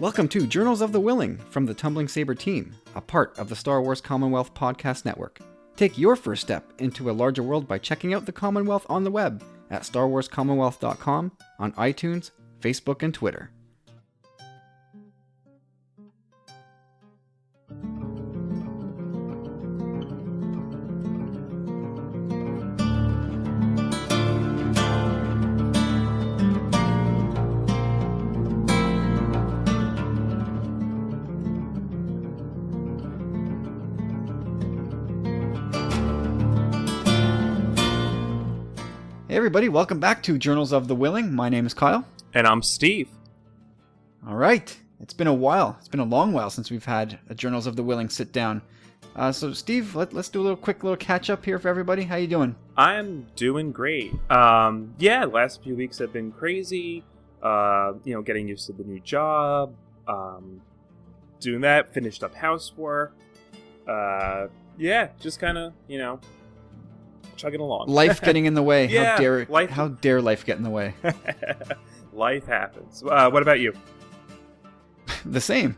Welcome to Journals of the Whilling from the Tumbling Saber team, a part of the Star Wars Commonwealth Podcast Network. Take your first step into a larger world by checking out the Commonwealth on the web at starwarscommonwealth.com, on iTunes, Facebook, and Twitter. Hey everybody, welcome back to Journals of the Whilling. My name is Kyle. And I'm Steve. All right, it's been a while. It's been a long while since we've had a Journals of the Whilling sit down. So Steve, let's do a quick little catch up here for everybody. How you doing? I'm doing great. The last few weeks have been crazy. Getting used to the new job. Doing that, finished up housework. Just kind of, chugging along. Life getting in the way. Yeah, how dare life get in the way? Life happens. What about you? The same.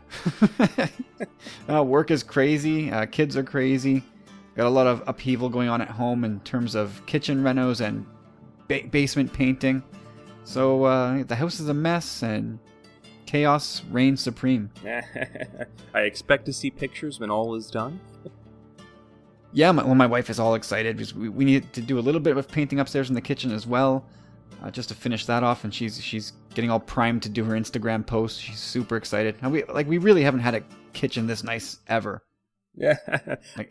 Work is crazy. Kids are crazy. Got a lot of upheaval going on at home in terms of kitchen renos and basement painting. So the house is a mess and chaos reigns supreme. I expect to see pictures when all is done. Yeah, my wife is all excited because we need to do a little bit of painting upstairs in the kitchen as well, just to finish that off. And she's getting all primed to do her Instagram post. She's super excited. And we really haven't had a kitchen this nice ever. Yeah,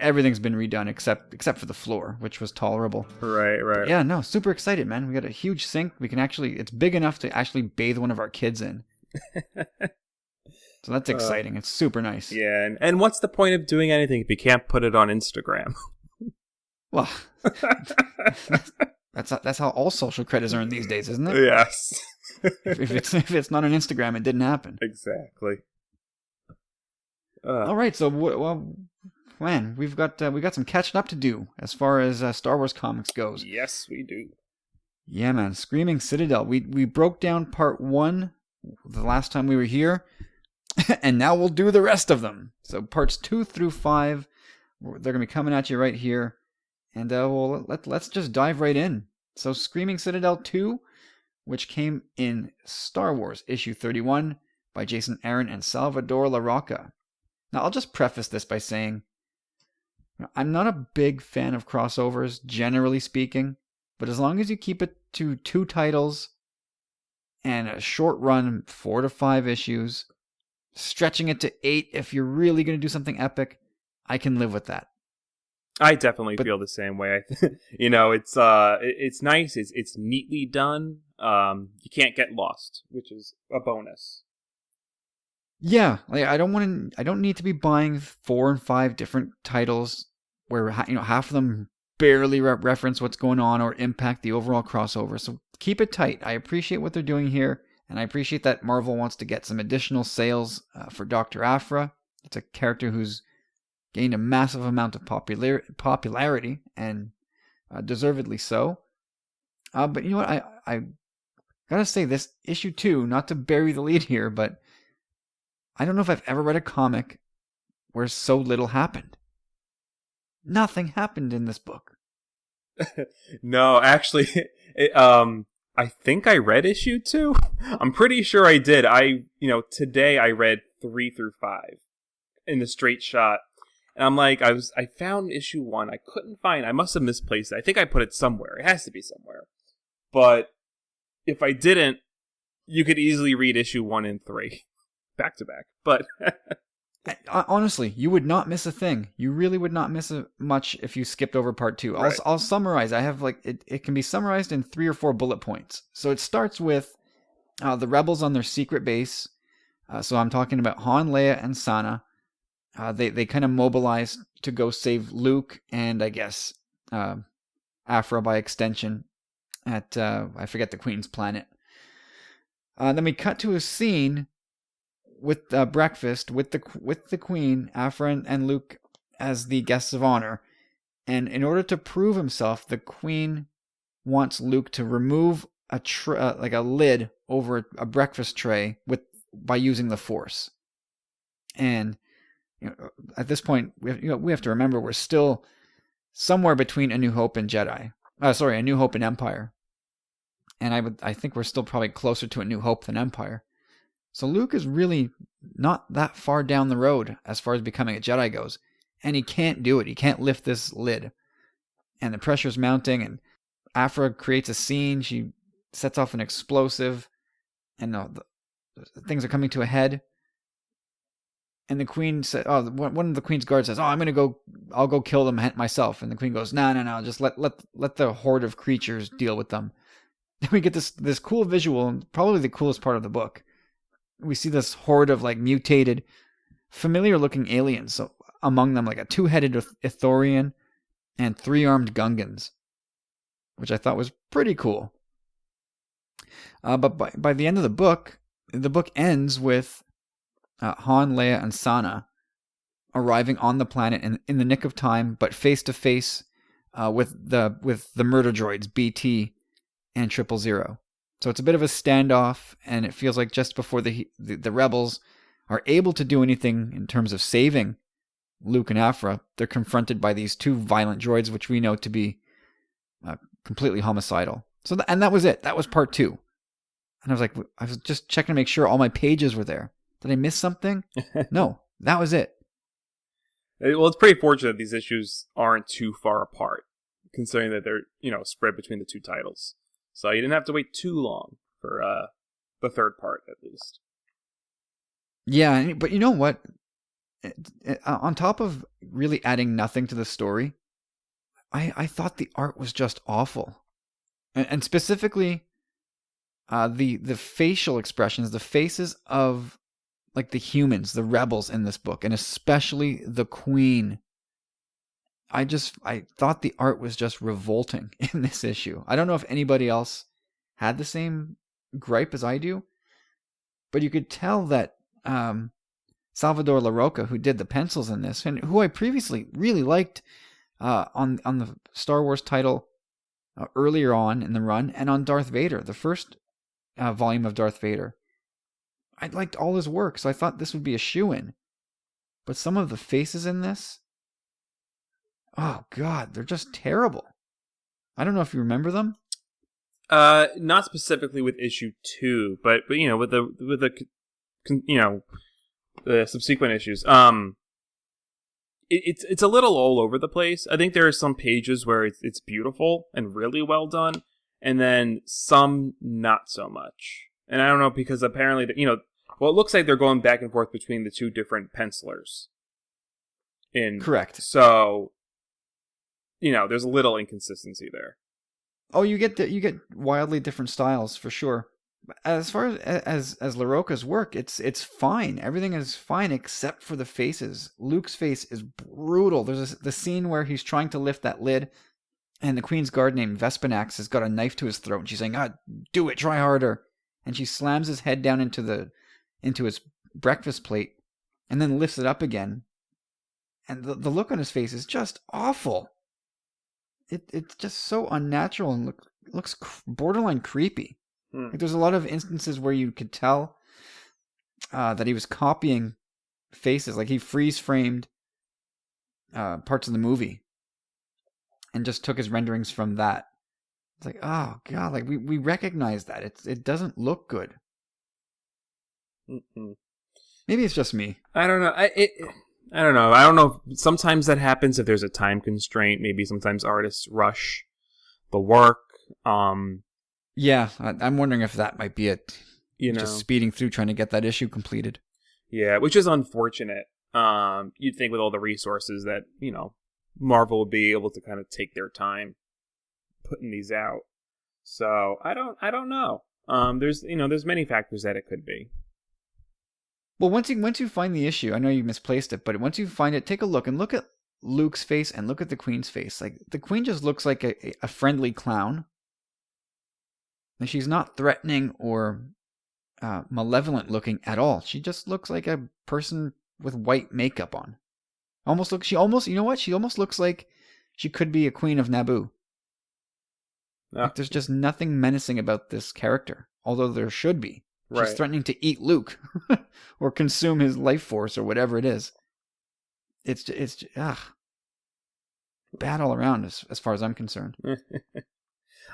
everything's been redone except for the floor, which was tolerable. Right. But yeah, no, super excited, man. We got a huge sink. It's big enough to actually bathe one of our kids in. So that's exciting. It's super nice. Yeah, and what's the point of doing anything if you can't put it on Instagram? Well, that's how all social credit is earned these days, isn't it? Yes. if it's not on Instagram, it didn't happen. Exactly. All right, so man, we got some catching up to do as far as Star Wars comics goes. Yes, we do. Yeah, man, Screaming Citadel. We broke down part 1 the last time we were here. And now we'll do the rest of them. So parts 2 through 5, they're going to be coming at you right here. And let's just dive right in. So Screaming Citadel 2, which came in Star Wars issue 31 by Jason Aaron and Salvador Larroca. Now I'll just preface this by saying, I'm not a big fan of crossovers, generally speaking. But as long as you keep it to 2 titles and a short run, 4 to 5 issues, stretching it to 8 if you're really going to do something epic, I can live with that. I definitely feel the same way. It's nice. It's neatly done. You can't get lost, which is a bonus. Yeah, I don't need to be buying 4 and 5 different titles where half of them barely reference what's going on or impact the overall crossover. So keep it tight. I appreciate what they're doing here. And I appreciate that Marvel wants to get some additional sales for Dr. Aphra. It's a character who's gained a massive amount of popularity, and deservedly so. But you know what? I gotta say, this issue 2, not to bury the lead here, but I don't know if I've ever read a comic where so little happened. Nothing happened in this book. No, actually, I think I read issue 2. I'm pretty sure I did. Today I read 3 through 5 in the straight shot. And I'm like, I found issue 1. I couldn't find, I must have misplaced it. I think I put it somewhere. It has to be somewhere. But if I didn't, you could easily read issue 1 and 3 back to back. But honestly, you would not miss a thing. You really would not miss much if you skipped over part 2. Right. I'll summarize. I have it can be summarized in 3 or 4 bullet points. So it starts with the rebels on their secret base. So I'm talking about Han, Leia, and Sana. They kind of mobilize to go save Luke and I guess Aphra by extension at I forget the Queen's planet. Then we cut to a scene with breakfast with the Queen, Aphra and Luke as the guests of honor, and in order to prove himself, the Queen wants Luke to remove a lid over a breakfast tray with by using the Force. And at this point, we have to remember we're still somewhere between A New Hope and A New Hope and Empire. And I think we're still probably closer to A New Hope than Empire. So Luke is really not that far down the road as far as becoming a Jedi goes. And he can't do it. He can't lift this lid. And the pressure's mounting, and Aphra creates a scene. She sets off an explosive, and things are coming to a head. And the Queen said, one of the Queen's guards says, I'll go kill them myself. And the Queen goes, no, just let the horde of creatures deal with them. Then we get this cool visual, probably the coolest part of the book. We see this horde of like mutated, familiar looking aliens. So among them, like a 2-headed Ithorian and 3-armed Gungans, which I thought was pretty cool. But by the end of the book ends with Han, Leia, and Sana arriving on the planet in the nick of time, but face to face with the murder droids BT and 000. So it's a bit of a standoff, and it feels like just before the rebels are able to do anything in terms of saving Luke and Aphra, they're confronted by these 2 violent droids, which we know to be completely homicidal. So and that was it. That was part 2. And I was just checking to make sure all my pages were there. Did I miss something? No, that was it. Well, it's pretty fortunate these issues aren't too far apart, considering that they're, spread between the 2 titles. So you didn't have to wait too long for the 3rd part, at least. Yeah, but you know what? On top of really adding nothing to the story, I thought the art was just awful. And specifically, the facial expressions, the faces of like the humans, the rebels in this book, and especially the Queen. I thought the art was just revolting in this issue. I don't know if anybody else had the same gripe as I do, but you could tell that Salvador Larroca, who did the pencils in this, and who I previously really liked on the Star Wars title earlier on in the run, and on Darth Vader, the first volume of Darth Vader. I liked all his work, so I thought this would be a shoo-in. But some of the faces in this, oh God, they're just terrible. I don't know if you remember them. Not specifically with issue 2, but with the subsequent issues. It's a little all over the place. I think there are some pages where it's beautiful and really well done, and then some not so much. And I don't know, because apparently, it looks like they're going back and forth between the 2 different pencilers. Correct. So, there's a little inconsistency there. Oh, you get wildly different styles for sure. As far as Larroca's work, it's fine. Everything is fine except for the faces. Luke's face is brutal. There's the scene where he's trying to lift that lid, and the Queen's guard named Vespinax has got a knife to his throat, and she's saying, do it, try harder. And she slams his head down into his breakfast plate, and then lifts it up again. And the look on his face is just awful. It's just so unnatural and looks borderline creepy. Like, there's a lot of instances where you could tell that he was copying faces. Like, he freeze-framed parts of the movie and just took his renderings from that. It's like, oh God, like we recognize that. It doesn't look good. Mm-mm. Maybe it's just me. I don't know. I don't know. I don't know. Sometimes that happens if there's a time constraint. Maybe sometimes artists rush the work. Yeah, I'm wondering if that might be it. Just speeding through trying to get that issue completed. Yeah, which is unfortunate. You'd think with all the resources that, Marvel would be able to kind of take their time putting these out. So I don't know. There's many factors that it could be. Well, once you find the issue, I know you misplaced it, but once you find it, take a look at Luke's face and look at the Queen's face. Like, the Queen just looks like a friendly clown. And she's not threatening or malevolent looking at all. She just looks like a person with white makeup on. She almost looks like she could be a queen of Naboo. Yeah. Like, there's just nothing menacing about this character, although there should be. She's Right. threatening to eat Luke or consume his life force or whatever it is. It's bad all around as far as I'm concerned.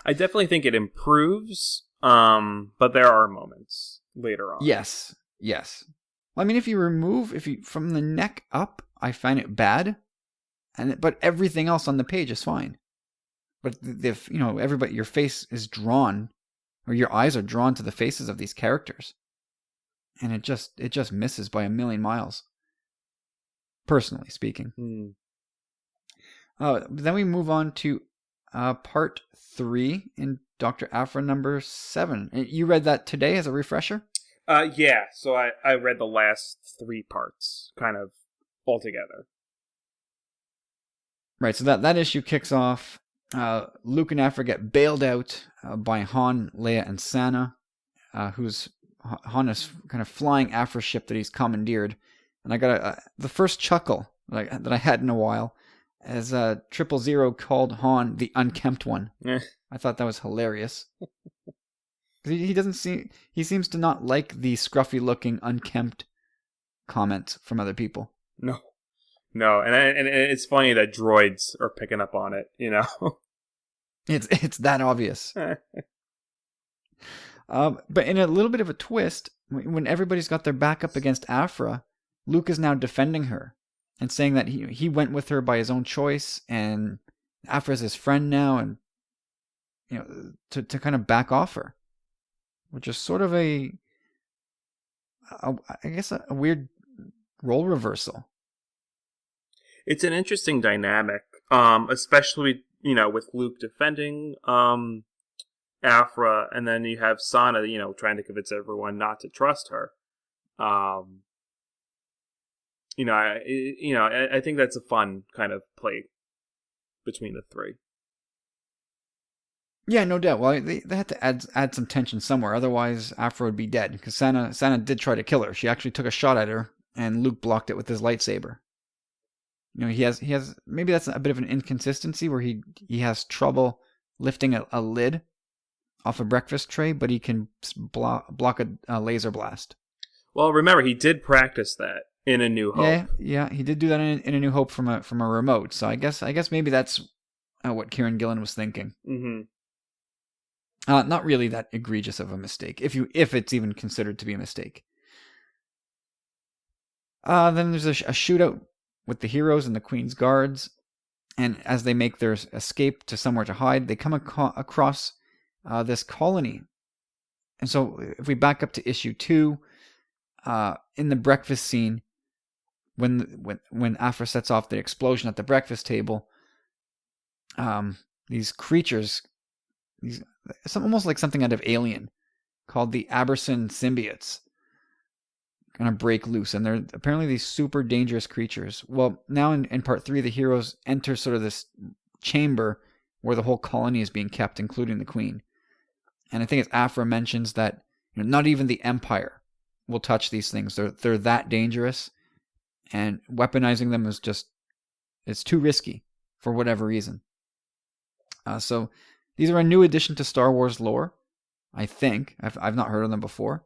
I definitely think it improves, but there are moments later on. Yes. Well, I mean, if you from the neck up, I find it bad, but everything else on the page is fine. But if everybody, your face is drawn, or your eyes are drawn to the faces of these characters, and it just misses by a million miles. Personally speaking. Then we move on to part 3 in Dr. Aphra number 7. You read that today as a refresher? Yeah, so I read the last 3 parts, kind of all together. Right, so that issue kicks off. Luke and Aphra get bailed out by Han, Leia, and Sana, Han is kind of flying Aphra's ship that he's commandeered. And I got the first chuckle that I had in a while, as 000 called Han the unkempt one. I thought that was hilarious. He seems to not like the scruffy looking unkempt comments from other people. No, and it's funny that droids are picking up on it, It's that obvious. But in a little bit of a twist, when everybody's got their back up against Aphra, Luke is now defending her and saying that he went with her by his own choice, and Aphra's his friend now, and to kind of back off her, which is sort of I guess a weird role reversal. It's an interesting dynamic, especially with Luke defending Aphra, and then you have Sana, trying to convince everyone not to trust her. I think that's a fun kind of play between the three. Yeah, no doubt. Well, they had to add some tension somewhere, otherwise Aphra would be dead. Because Sana did try to kill her. She actually took a shot at her, and Luke blocked it with his lightsaber. He has maybe that's a bit of an inconsistency where he has trouble lifting a lid off a breakfast tray, but he can block a laser blast. Well, remember, he did practice that in A New Hope. Yeah, he did do that in A New Hope from a remote. So I guess maybe that's what Kieran Gillen was thinking. Mm-hmm. Not really that egregious of a mistake, if it's even considered to be a mistake. Then there's a shootout with the heroes and the Queen's guards, and as they make their escape to somewhere to hide, they come across this colony. And so if we back up to issue 2, in the breakfast scene, when Aphra sets off the explosion at the breakfast table, these creatures, it's almost like something out of Alien, called the Aberson symbiotes, kind of break loose, and they're apparently these super dangerous creatures. Well, now in part 3, the heroes enter sort of this chamber where the whole colony is being kept, including the Queen. And I think it's Aphra mentions that not even the Empire will touch these things. They're that dangerous, and weaponizing them is it's too risky for whatever reason. So these are a new addition to Star Wars lore. I think I've not heard of them before.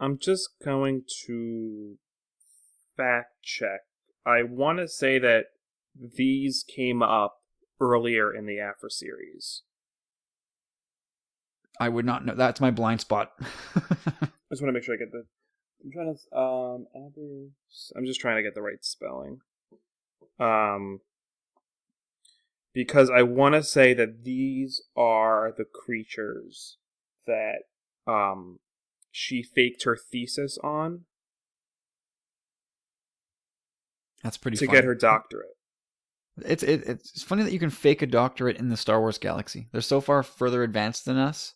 I'm just going to fact check. I want to say that these came up earlier in the Aphra series. I would not know. That's my blind spot. I just want to make sure I get I'm trying to I'm just trying to get the right spelling. Because I want to say that these are the creatures that she faked her thesis on. That's pretty to funny. Get her doctorate. It's funny that you can fake a doctorate in the Star Wars galaxy. They're so far further advanced than us.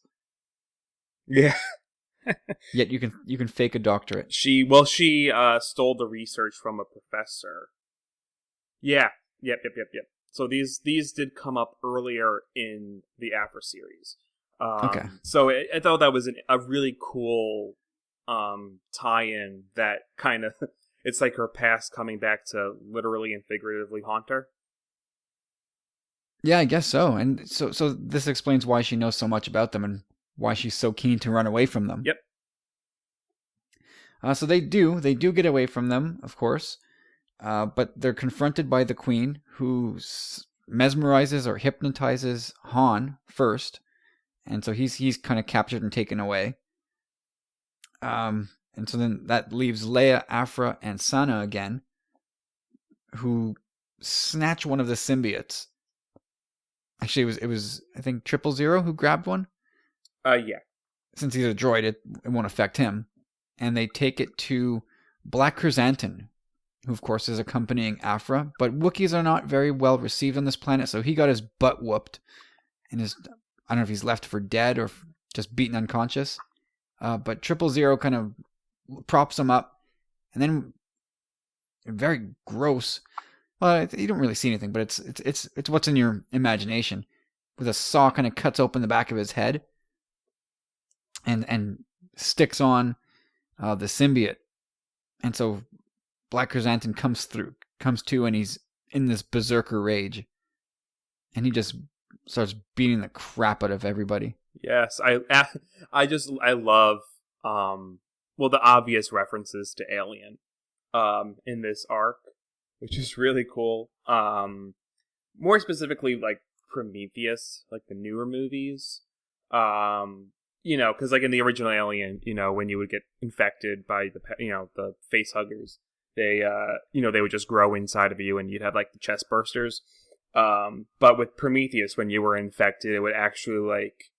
Yeah. Yet you can fake a doctorate. She stole the research from a professor. Yeah. Yep. So these did come up earlier in the Aphra series. Okay. So I thought that was a really cool tie-in that kind of it's like her past coming back to literally and figuratively haunt her. Yeah, I guess so. And so this explains why she knows so much about them and why she's so keen to run away from them. Yep. So they do get away from them, of course, but they're confronted by the queen, who mesmerizes or hypnotizes Han first, and so he's kind of captured and taken away. And so then that leaves Leia, Afra, and Sana again, who snatch one of the symbiotes. Actually, it was I think 000 who grabbed one. Yeah. Since he's a droid, it won't affect him. And they take it to Black Chrysanthemum, who of course is accompanying Afra. But Wookiees are not very well received on this planet, so he got his butt whooped, and I don't know if he's left for dead or just beaten unconscious. But 000 kind of props him up, and then very gross. Well, you don't really see anything, but it's what's in your imagination. With a saw, kind of cuts open the back of his head, and sticks on the symbiote, and so Black Chrysanthemum comes to, and he's in this berserker rage, and he just starts beating the crap out of everybody. Yes, I love the obvious references to Alien in this arc, which is really cool. More specifically, like Prometheus, like the newer movies. Because like in the original Alien, when you would get infected by the face huggers, they would just grow inside of you, and you'd have like the chest bursters. But with Prometheus, when you were infected, it would actually like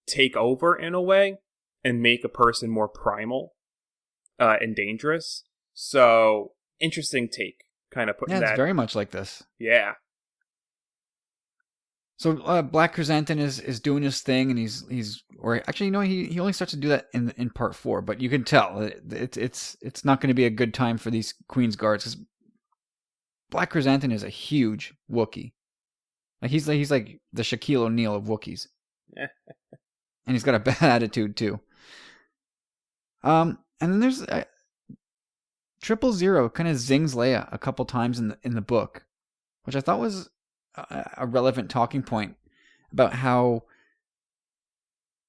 take over in a way and make a person more primal and dangerous. So interesting take, kind of putting that. Yeah, it's very much like this. Yeah. So Black Chrysanthemum is doing his thing, and he only starts to do that in part 4, but you can tell it's not going to be a good time for these Queen's Guards, because Black Chrysanthemum is a huge Wookiee. Like he's like the Shaquille O'Neal of Wookiees. And he's got a bad attitude too. And then there's 000 kind of zings Leia a couple times in the book, which I thought was a relevant talking point about how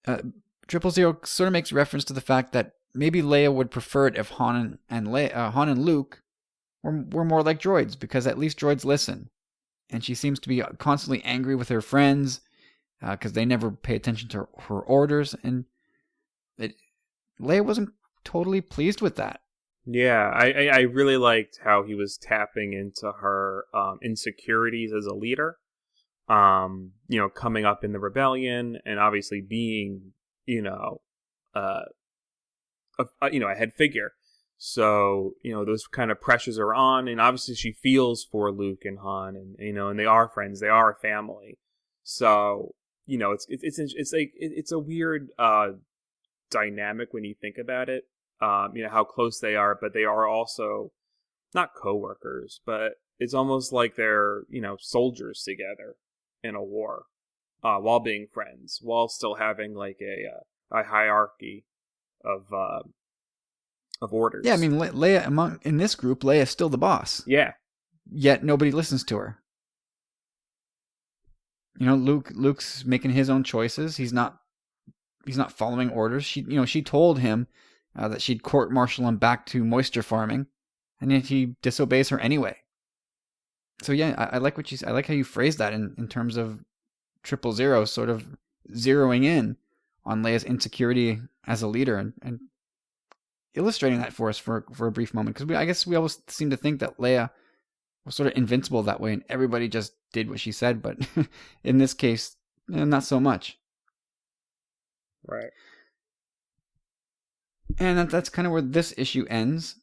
000 sort of makes reference to the fact that maybe Leia would prefer it if Han and Luke were more like droids, because at least droids listen. And she seems to be constantly angry with her friends because they never pay attention to her orders, and Leia wasn't totally pleased with that. Yeah, I really liked how he was tapping into her insecurities as a leader, coming up in the rebellion, and obviously being, a head figure. So, those kind of pressures are on, and obviously she feels for Luke and Han, and, and they are friends, they are a family. So, it's a weird dynamic when you think about it. How close they are, but they are also not co-workers, but it's almost like they're, soldiers together in a war, while being friends, while still having like a hierarchy of orders. Yeah, I mean, Leia in this group, Leia's still the boss. Yeah. Yet nobody listens to her. Luke's making his own choices. He's not following orders. She told him that she'd court-martial him back to moisture farming, and yet he disobeys her anyway. So yeah, I like I like how you phrased that in terms of 000 sort of zeroing in on Leia's insecurity as a leader and illustrating that for us for a brief moment, because I guess we always seem to think that Leia was sort of invincible that way, and everybody just did what she said. But in this case, not so much. Right. And that's kind of where this issue ends.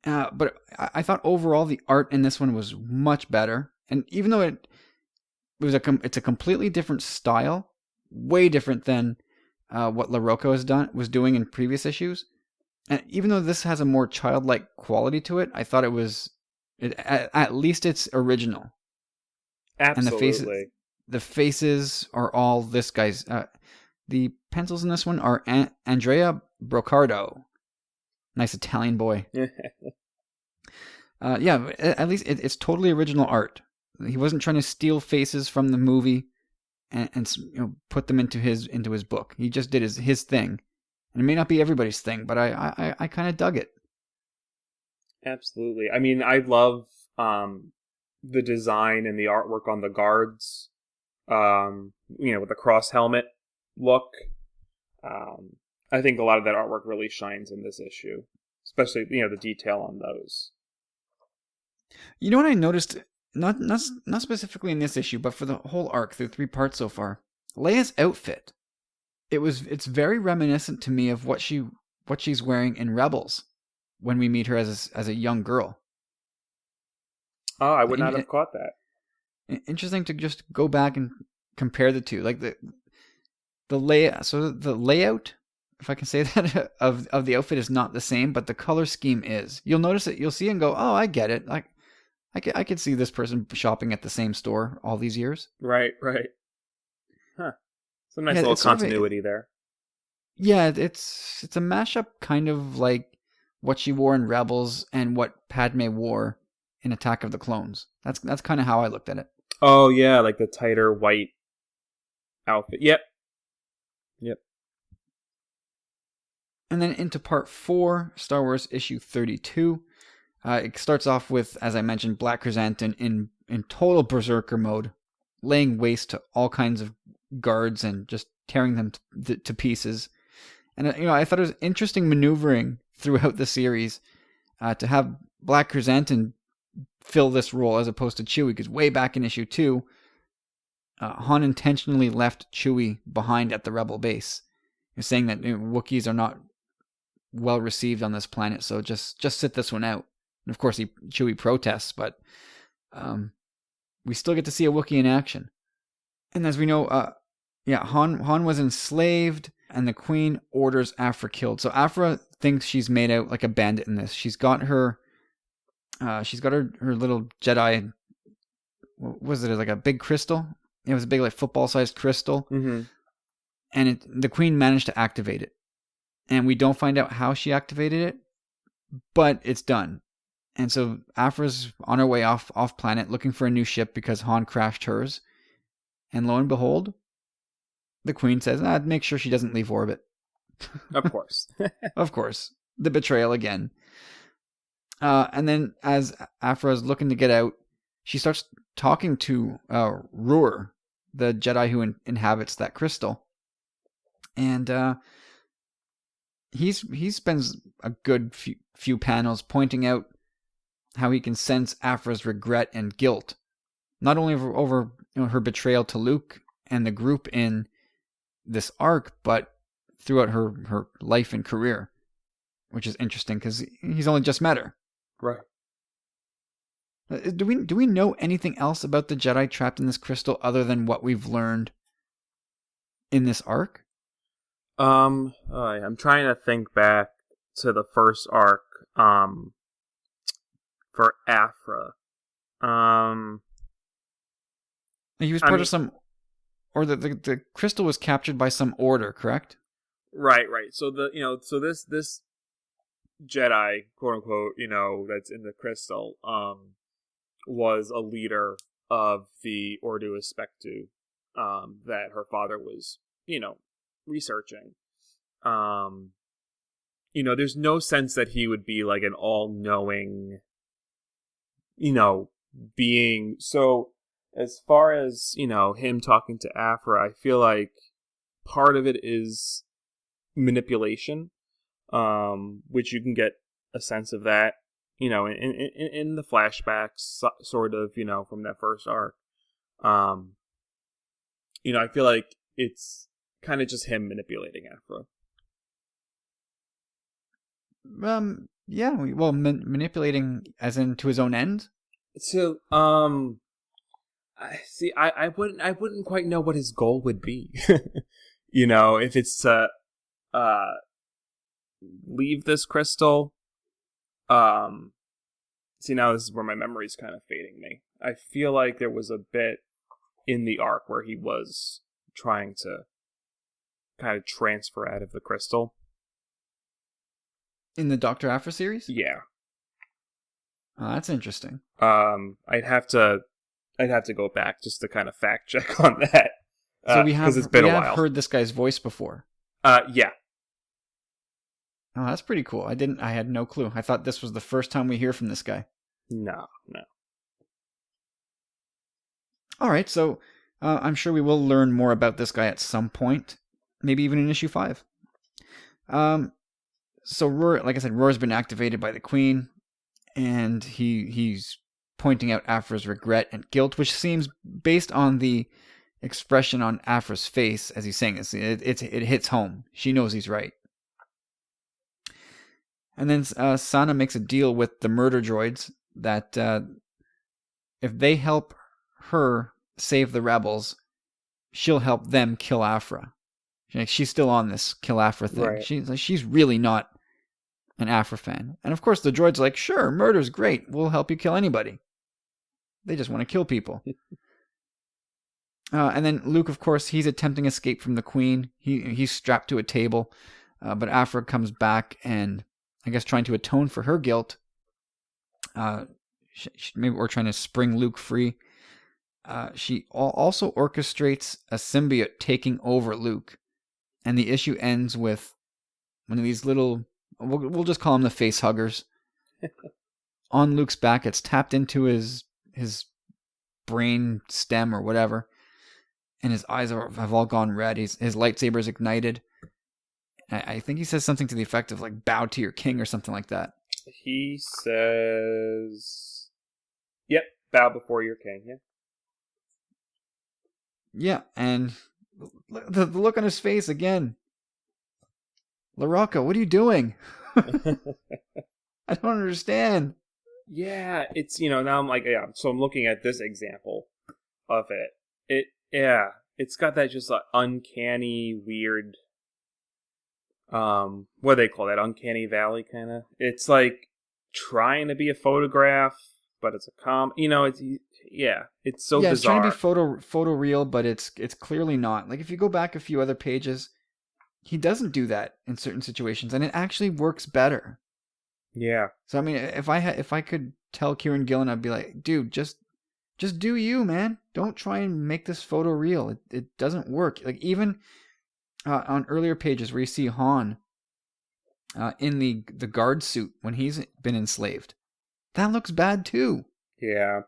But I thought overall the art in this one was much better. And even though it's a completely different style, way different than what LaRocco was doing in previous issues. And even though this has a more childlike quality to it, I thought at least it's original. Absolutely. And the faces are all this guy's. The pencils in this one are Andrea Brocardo. Nice Italian boy. Yeah, at least it's totally original art. He wasn't trying to steal faces from the movie and put them into his book. He just did his thing, and it may not be everybody's thing, but I kind of dug it. Absolutely. I mean, I love the design and the artwork on the guards. With the cross helmet look. I think a lot of that artwork really shines in this issue, especially the detail on those. You know what I noticed? Not specifically in this issue, but for the whole arc through 3 parts so far. Leia's outfit. It's very reminiscent to me of what she's wearing in Rebels when we meet her as a young girl. Oh, I would not have caught that. Interesting to just go back and compare the two, like the layout, if I can say that, of the outfit is not the same, but the color scheme is. You'll notice it. You'll see it and go, oh, I get it. Like I could see this person shopping at the same store all these years. Right. Huh. Some nice little continuity there. Yeah, it's a mashup, kind of like what she wore in Rebels and what Padme wore in Attack of the Clones. That's kind of how I looked at it. Oh yeah, like the tighter white outfit. Yep. And then into part 4, Star Wars issue 32. It starts off with, as I mentioned, Black Chrysanthemum in total berserker mode, laying waste to all kinds of guards and just tearing them to pieces. And I thought it was interesting maneuvering throughout the series to have Black Chrysanthemum fill this role as opposed to Chewie, because way back in issue 2, Han intentionally left Chewie behind at the Rebel base. He's saying that Wookiees are not well received on this planet, so just sit this one out. And of course, Chewie protests, but we still get to see a Wookiee in action. And as we know, Han was enslaved, and the Queen orders Aphra killed. So Aphra thinks she's made out like a bandit in this. She's got her little Jedi. What was it, like a big crystal? It was a big, like, football-sized crystal. Mm-hmm. And the Queen managed to activate it. And we don't find out how she activated it, but it's done. And so Aphra's on her way off planet looking for a new ship because Han crashed hers. And lo and behold, the Queen says, make sure she doesn't leave orbit. Of course. Of course. The betrayal again. And then as Aphra is looking to get out, she starts talking to Ruhr, the Jedi who inhabits that crystal. And he spends a good few panels pointing out how he can sense Aphra's regret and guilt, not only over her betrayal to Luke and the group in this arc, but throughout her life and career, which is interesting because he's only just met her. Right. Do we know anything else about the Jedi trapped in this crystal other than what we've learned in this arc? I'm trying to think back to the first arc for Aphra. He was part of some, or the crystal was captured by some order, correct? Right. So this Jedi, quote unquote, that's in the crystal, was a leader of the Ordo Aspectu, that her father was, researching. There's no sense that he would be like an all-knowing, being. So as far as, him talking to Aphra, I feel like part of it is manipulation, which you can get a sense of that, in the flashbacks, sort of, from that first arc. I feel like it's kind of just him manipulating Aphra. Yeah, well, manipulating as in to his own end. So, I wouldn't quite know what his goal would be. If it's to leave this crystal. See, now this is where my memory's kind of fading me. I feel like there was a bit in the arc where he was trying to kind of transfer out of the crystal. In the Dr. Aphra series? Yeah. Oh, that's interesting. I'd have to go back just to kind of fact check on that. So because it's been we a have while. heard this guy's voice before. Yeah. Oh, that's pretty cool. I had no clue. I thought this was the first time we hear from this guy. No. All right, so I'm sure we will learn more about this guy at some point, maybe even in issue 5. So Roar, like I said, Roar's been activated by the Queen, and he's pointing out Afra's regret and guilt, which seems, based on the expression on Afra's face as he's saying this, it hits home. She knows he's right. And then Sana makes a deal with the murder droids that if they help her save the rebels, she'll help them kill Afra. She's still on this kill Afra thing. Right. She's really not an Afra fan. And of course the droid's like, sure, murder's great. We'll help you kill anybody. They just want to kill people. And then Luke, of course, he's attempting escape from the Queen. He's strapped to a table. But Afra comes back and, I guess, trying to atone for her guilt. Maybe we're trying to spring Luke free. She also orchestrates a symbiote taking over Luke. And the issue ends with one of these little, we'll just call them the face huggers. On Luke's back, it's tapped into his brain stem or whatever. And his eyes have all gone red. His lightsaber's ignited. I think he says something to the effect of, like, bow to your king or something like that. He says, yep, bow before your king, yeah. Yeah, and the look on his face again. LaRocca, what are you doing? I don't understand. Yeah, it's, now I'm like, yeah, so I'm looking at this example of it. It's got that just uncanny, weird, what do they call that? Uncanny valley, kind of. It's like trying to be a photograph, but it's a it's so bizarre. It's trying to be photo real, but it's clearly not. Like, if you go back a few other pages, he doesn't do that in certain situations, and it actually works better. Yeah. So I mean, if I could tell Kieran Gillen, I'd be like, dude, just do you, man. Don't try and make this photo real. It doesn't work. Like, even on earlier pages where you see Han in the guard suit when he's been enslaved, that looks bad too. Yeah.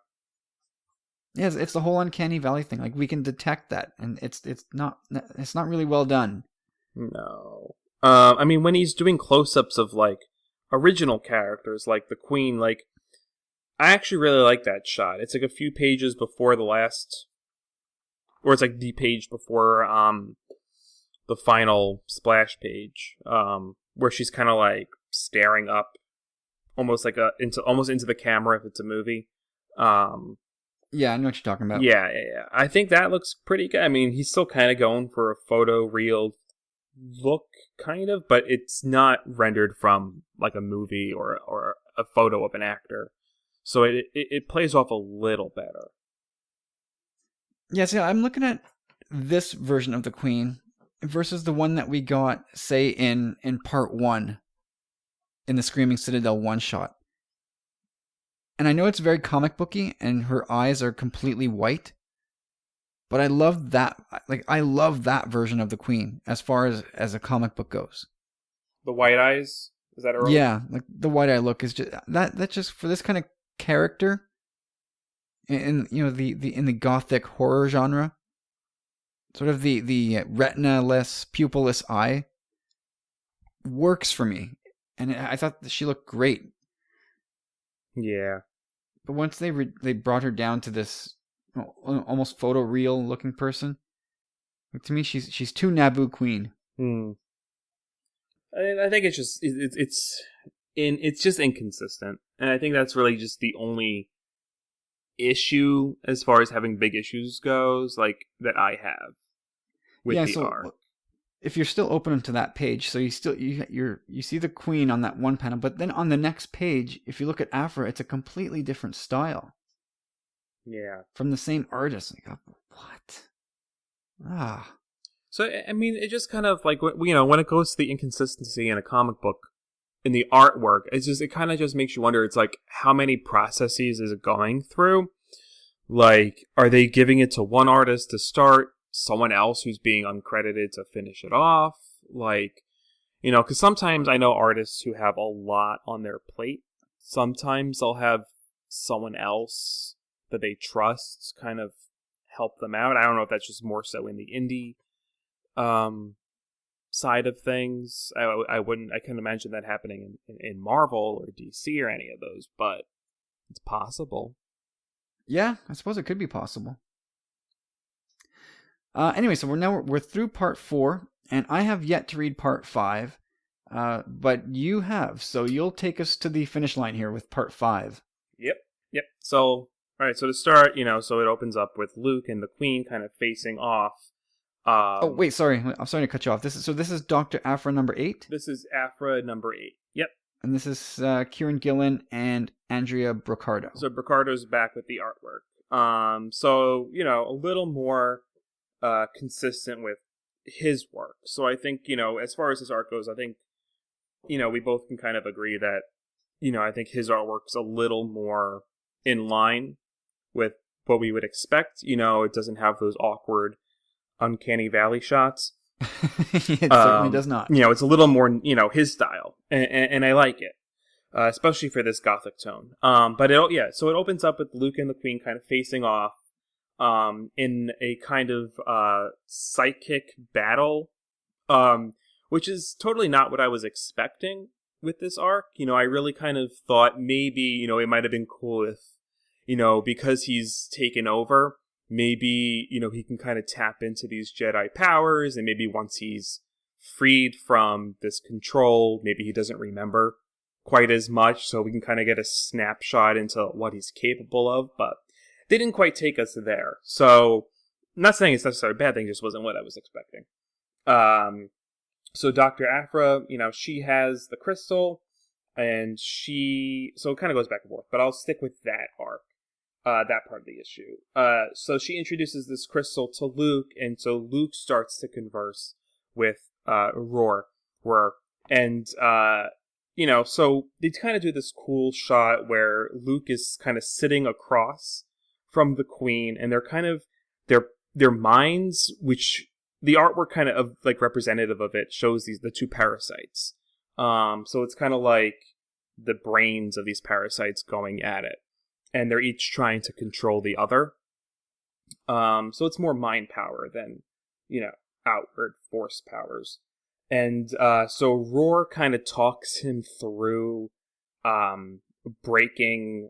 Yeah, it's the whole uncanny valley thing. Like, we can detect that, and it's not really well done. No. I mean, when he's doing close-ups of, like, original characters, like the Queen, like, I actually really like that shot. It's like a few pages before the last, or it's like the page before the final splash page, where she's kind of like staring up, almost like into the camera if it's a movie. Yeah, I know what you're talking about. Yeah. I think that looks pretty good. I mean, he's still kind of going for a photo real look, kind of, but it's not rendered from like a movie or a photo of an actor. So it plays off a little better. Yeah, see, I'm looking at this version of the Queen versus the one that we got, say, in part 1 in the Screaming Citadel one-shot. And I know it's very comic booky and her eyes are completely white, but I love that. Like, I love that version of the Queen as far as a comic book goes. The white eyes? Is that right? Yeah, like the white eye look is just that's just for this kind of character in the gothic horror genre. Sort of the retina-less, pupilless eye works for me, and I thought that she looked great. Yeah. But once they brought her down to this almost photoreal looking person, to me she's too Naboo Queen. I think it's just it's just inconsistent, and I think that's really just the only issue as far as having big issues goes, like that I have with the arc. If you're still open to that page, so you see the Queen on that one panel, but then on the next page, if you look at Afra, it's a completely different style. Yeah, from the same artist. Like, what? So I mean, it just kind of like, when it goes to the inconsistency in a comic book, in the artwork, it kind of just makes you wonder. It's like, how many processes is it going through? Like, are they giving it to one artist to start, someone else who's being uncredited to finish it off. Like, because sometimes I know artists who have a lot on their plate. Sometimes they'll have someone else that they trust kind of help them out. I don't know if that's just more so in the indie side of things. I couldn't imagine that happening in Marvel or DC or any of those, but it's possible. Yeah, I suppose it could be possible. Anyway, so we're through part 4, and I have yet to read part 5, but you have, so you'll take us to the finish line here with part 5. Yep. So, all right. So to start, so it opens up with Luke and the Queen kind of facing off. Oh wait, sorry, I'm sorry to cut you off. This is Dr. Aphra number 8. This is Aphra number 8. Yep. And this is Kieran Gillen and Andrea Brocardo. So Brocardo's back with the artwork. So a little more consistent with his work. So I think as far as his art goes, I think we both can kind of agree that I think his artwork's a little more in line with what we would expect. It doesn't have those awkward uncanny valley shots. It certainly does not. It's a little more his style, and I like it, especially for this gothic tone. But so it opens up with Luke and the Queen kind of facing off in a kind of psychic battle, which is totally not what I was expecting with this arc. I really kind of thought maybe it might have been cool if because he's taken over, maybe he can kind of tap into these Jedi powers, and maybe once he's freed from this control, maybe he doesn't remember quite as much, so we can kind of get a snapshot into what he's capable of. But they didn't quite take us there, so I'm not saying it's necessarily a bad thing, just wasn't what I was expecting. So Dr. Aphra, she has the crystal, and so it kind of goes back and forth, but I'll stick with that arc. That part of the issue. So she introduces this crystal to Luke, and so Luke starts to converse with Roar. And, so they kind of do this cool shot where Luke is kind of sitting across from the Queen, and they're kind of, their minds, which the artwork kind of like representative of it shows the two parasites. So it's kind of like the brains of these parasites going at it. And they're each trying to control the other. So it's more mind power than, outward force powers. And so Roar kind of talks him through breaking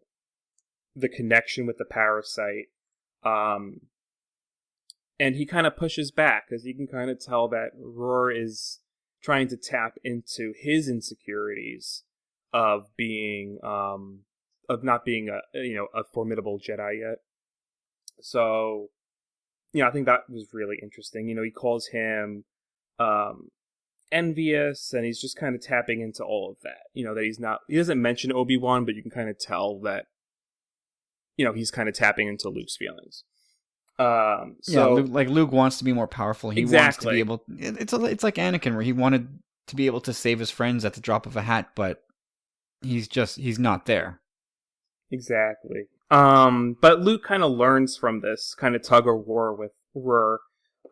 the connection with the parasite. And he kind of pushes back, because you can kind of tell that Roar is trying to tap into his insecurities of being... of not being a formidable Jedi yet. So, I think that was really interesting. He calls him envious, and he's just kind of tapping into all of that. That he doesn't mention Obi-Wan, but you can kind of tell that, he's kind of tapping into Luke's feelings. Luke wants to be more powerful. He wants to be able. It's like Anakin, where he wanted to be able to save his friends at the drop of a hat, but he's not there. Exactly. But Luke kind of learns from this kind of tug of war with Roar.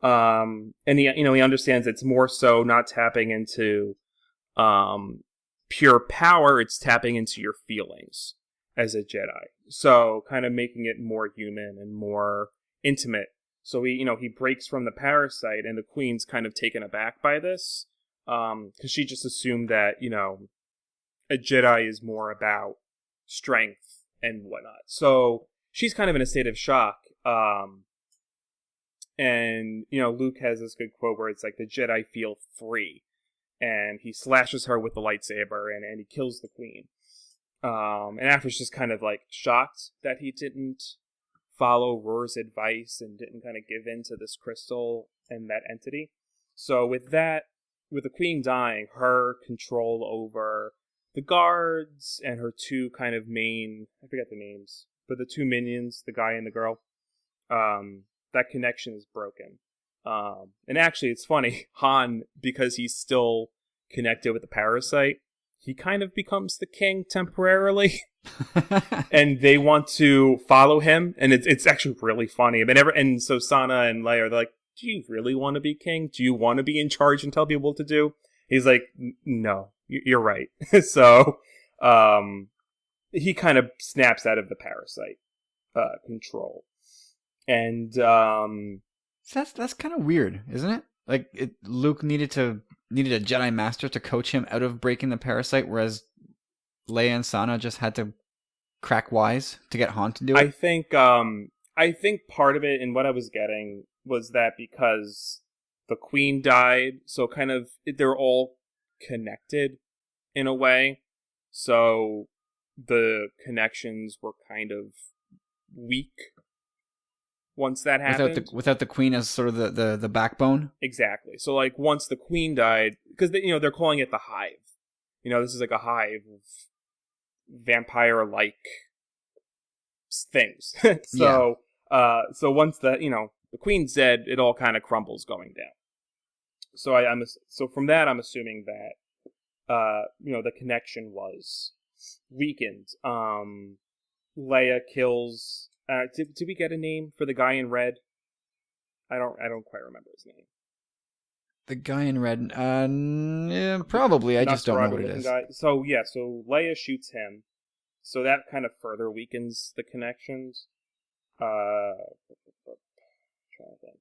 And he understands it's more so not tapping into pure power, it's tapping into your feelings as a Jedi. So kind of making it more human and more intimate. So he breaks from the parasite, and the Queen's kind of taken aback by this. Because she just assumed that, a Jedi is more about strength and whatnot. So she's kind of in a state of shock. And, Luke has this good quote where it's like, the Jedi feel free. And he slashes her with the lightsaber, and he kills the Queen. And Aphra's just kind of like shocked that he didn't follow Roar's advice and didn't kind of give in to this crystal and that entity. So with the Queen dying, her control over the guards and her two kind of main, I forget the names, but the two minions, the guy and the girl, that connection is broken. And actually, it's funny, Han, because he's still connected with the parasite, he kind of becomes the king temporarily. And they want to follow him, and it's actually really funny. And so Sana and Leia are like, do you really want to be king? Do you want to be in charge and tell people what to do? He's like, no, you're right. So he kind of snaps out of the parasite control. And So that's kind of weird, isn't it? Like Luke needed a Jedi Master to coach him out of breaking the parasite, whereas Leia and Sana just had to crack wise to get Han to do it. I think part of it, and what I was getting, was that because the Queen died, so kind of they're all connected in a way. So the connections were kind of weak once that happened. Without the Queen as sort of the backbone. Exactly. So like once the Queen died, because they're calling it the Hive. This is like a hive of vampire-like things. So so once the Queen's dead, it all kind of crumbles going down. So so from that I'm assuming that the connection was weakened. Leia kills. Did we get a name for the guy in red? I don't quite remember his name. The guy in red, yeah, probably. I just don't know what it is. Guy. So Leia shoots him. So that kind of further weakens the connections. Trying to think.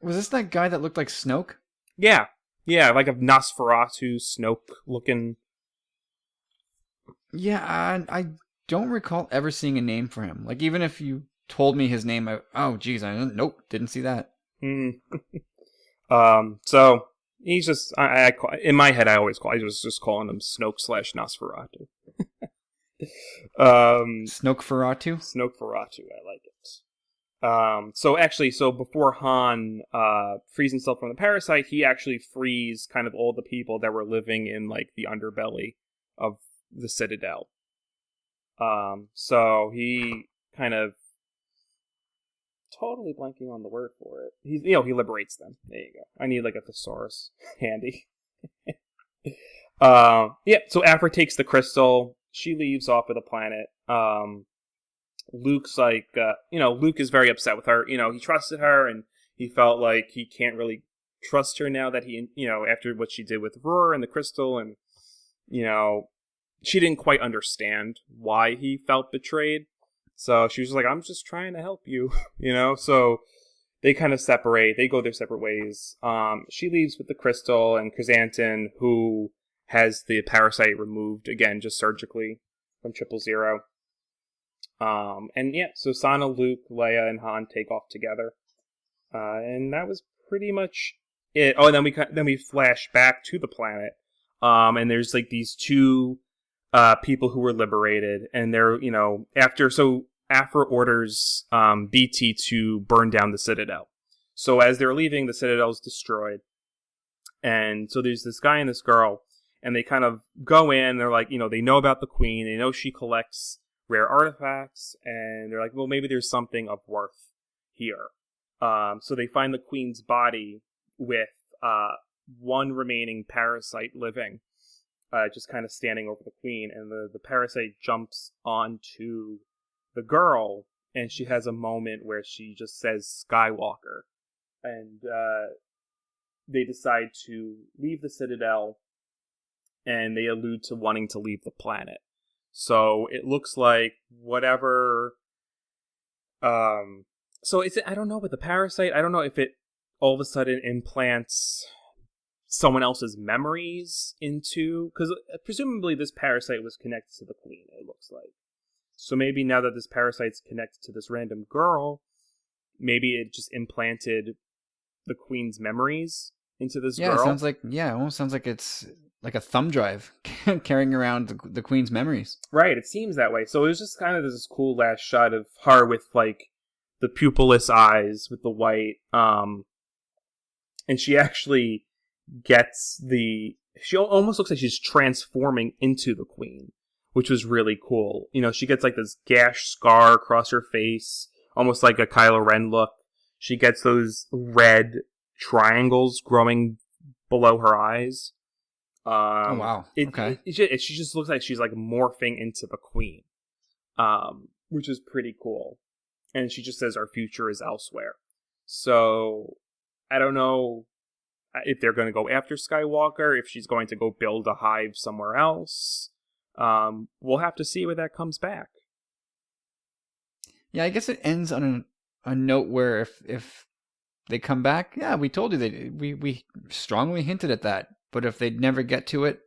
Was this that guy that looked like Snoke? Yeah, like a Nosferatu Snoke looking. Yeah, I don't recall ever seeing a name for him. Like even if you told me his name, nope, didn't see that. So he's just in my head I was just calling him Snoke / Nosferatu. Snokeferatu? Snokeferatu, I like it. So before Han frees himself from the parasite, he actually frees kind of all the people that were living in like the underbelly of the Citadel. So he kind of totally blanking on the word for it. He liberates them. There you go. I need like a thesaurus handy. So Aphra takes the crystal. She leaves off of the planet. Luke's like, Luke is very upset with her. He trusted her, and he felt like he can't really trust her now that he, after what she did with Roar and the crystal, and, she didn't quite understand why he felt betrayed. So she was like, I'm just trying to help you, So they kind of separate. They go their separate ways. She leaves with the crystal, and Chrysanthemum, who has the parasite removed, again, just surgically from 000. So Sana, Luke, Leia, and Han take off together. And that was pretty much it. Oh, and then we flash back to the planet. And there's like these two people who were liberated, and they're, Aphra orders BT to burn down the Citadel. So as they're leaving, the Citadel is destroyed. And so there's this guy and this girl, and they kind of go in, they're like, they know about the Queen, they know she collects rare artifacts, and they're like, well, maybe there's something of worth here. So they find the Queen's body with one remaining parasite living, just kind of standing over the Queen, and the parasite jumps onto the girl, and she has a moment where she just says Skywalker, and they decide to leave the Citadel, and they allude to wanting to leave the planet. So it looks like whatever. So I don't know with the parasite. I don't know if it all of a sudden implants someone else's memories into, because presumably this parasite was connected to the Queen. It looks like. So maybe now that this parasite's connected to this random girl, maybe it just implanted the Queen's memories into this girl. It almost sounds like it's like a thumb drive carrying around the Queen's memories. Right, it seems that way. So it was just kind of this cool last shot of her with like the pupilless eyes with the white, and she actually gets she almost looks like she's transforming into the Queen, which was really cool. She gets like this gash scar across her face, almost like a Kylo Ren look. She gets those red triangles growing below her eyes. Oh, wow. Okay. She just looks like she's like morphing into the Queen, which is pretty cool. And she just says our future is elsewhere. So I don't know if they're going to go after Skywalker, if she's going to go build a hive somewhere else. We'll have to see where that comes back. Yeah, I guess it ends on a note where if they come back, yeah, we told you we strongly hinted at that. But if they'd never get to it,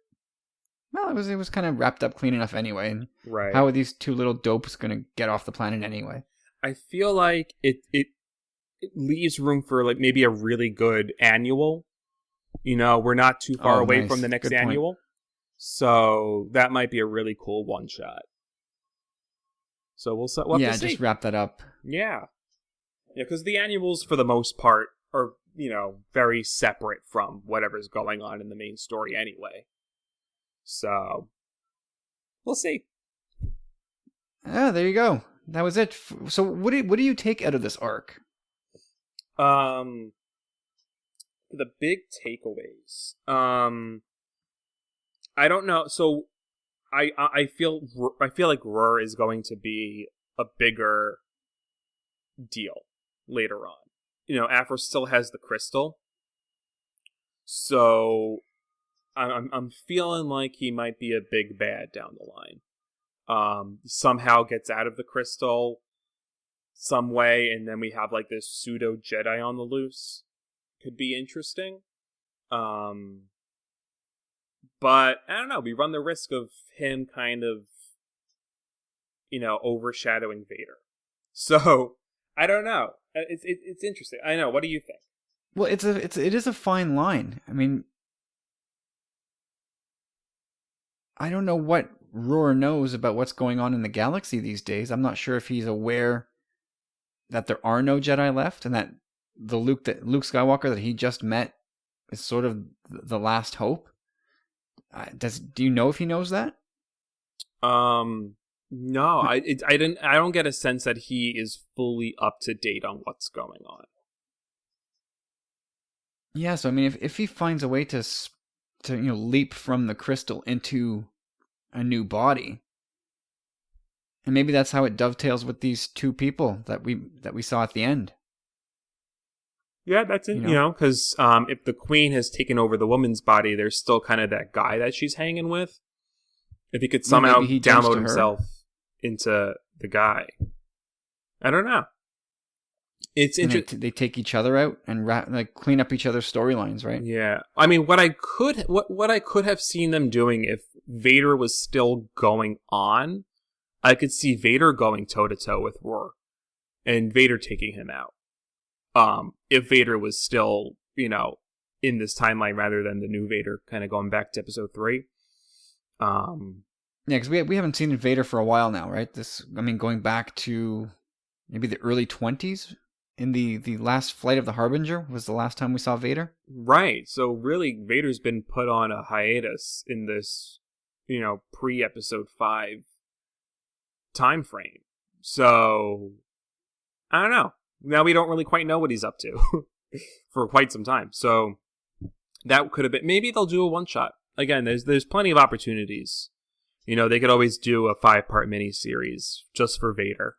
well, it was kind of wrapped up clean enough anyway. And Right. how are these two little dopes going to get off the planet anyway? I feel like it leaves room for like maybe a really good annual. We're not too far away nice. from the next Good point. annual. So that might be a really cool one shot. So we'll have to see. Just wrap that up. Yeah. Yeah, because the annuals, for the most part, are, very separate from whatever's going on in the main story anyway. So, we'll see. Yeah, there you go. That was it. So what do you take out of this arc? The big takeaways. I don't know. So, I feel like Rur is going to be a bigger deal later on. Aphra still has the crystal, so I'm feeling like he might be a big bad down the line. Somehow gets out of the crystal some way, and then we have like this pseudo Jedi on the loose. Could be interesting. But I don't know. We run the risk of him kind of, overshadowing Vader. So I don't know. It's interesting. I know. What do you think? Well, it is a fine line. I mean, I don't know what Roar knows about what's going on in the galaxy these days. I'm not sure if he's aware that there are no Jedi left, and that the Luke Skywalker that he just met is sort of the last hope. Do you know if he knows that? No, I don't get a sense that he is fully up to date on what's going on. Yeah, so I mean, if he finds a way to leap from the crystal into a new body, and maybe that's how it dovetails with these two people that we saw at the end. Yeah, that's it. Because if the queen has taken over the woman's body, there's still kind of that guy that she's hanging with. If he could somehow download himself into the guy, I don't know. It's interesting. They take each other out and clean up each other's storylines, right? Yeah, I mean, what I could have seen them doing if Vader was still going on, I could see Vader going toe to toe with Roar, and Vader taking him out. If Vader was still, in this timeline rather than the new Vader, kind of going back to episode 3. Yeah, because we haven't seen Vader for a while now, right? Going back to maybe the early 20s. In the last Flight of the Harbinger was the last time we saw Vader. Right. So really, Vader's been put on a hiatus in this, pre-episode 5 time frame. So I don't know. Now we don't really quite know what he's up to for quite some time. So that could have been. Maybe they'll do a one shot. Again, there's plenty of opportunities. They could always do a 5-part miniseries just for Vader.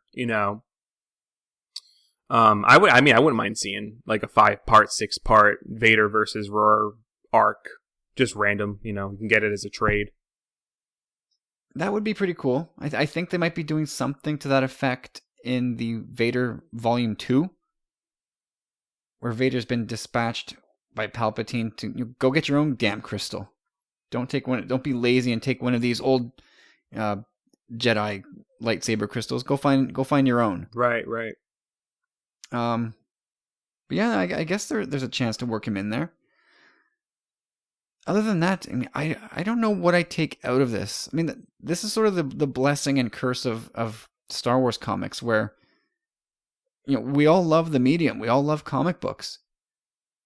I wouldn't mind seeing like a 5-part, 6-part Vader versus Roar arc, just random. You can get it as a trade. That would be pretty cool. I think they might be doing something to that effect in the Vader Volume 2, where Vader's been dispatched by Palpatine to go get your own damn crystal. Don't be lazy and take one of these old Jedi lightsaber crystals. Go find your own. Right. But yeah, I guess there's a chance to work him in there. Other than that, I don't know what I take out of this. I mean, this is sort of the blessing and curse of Star Wars comics, where we all love the medium, we all love comic books,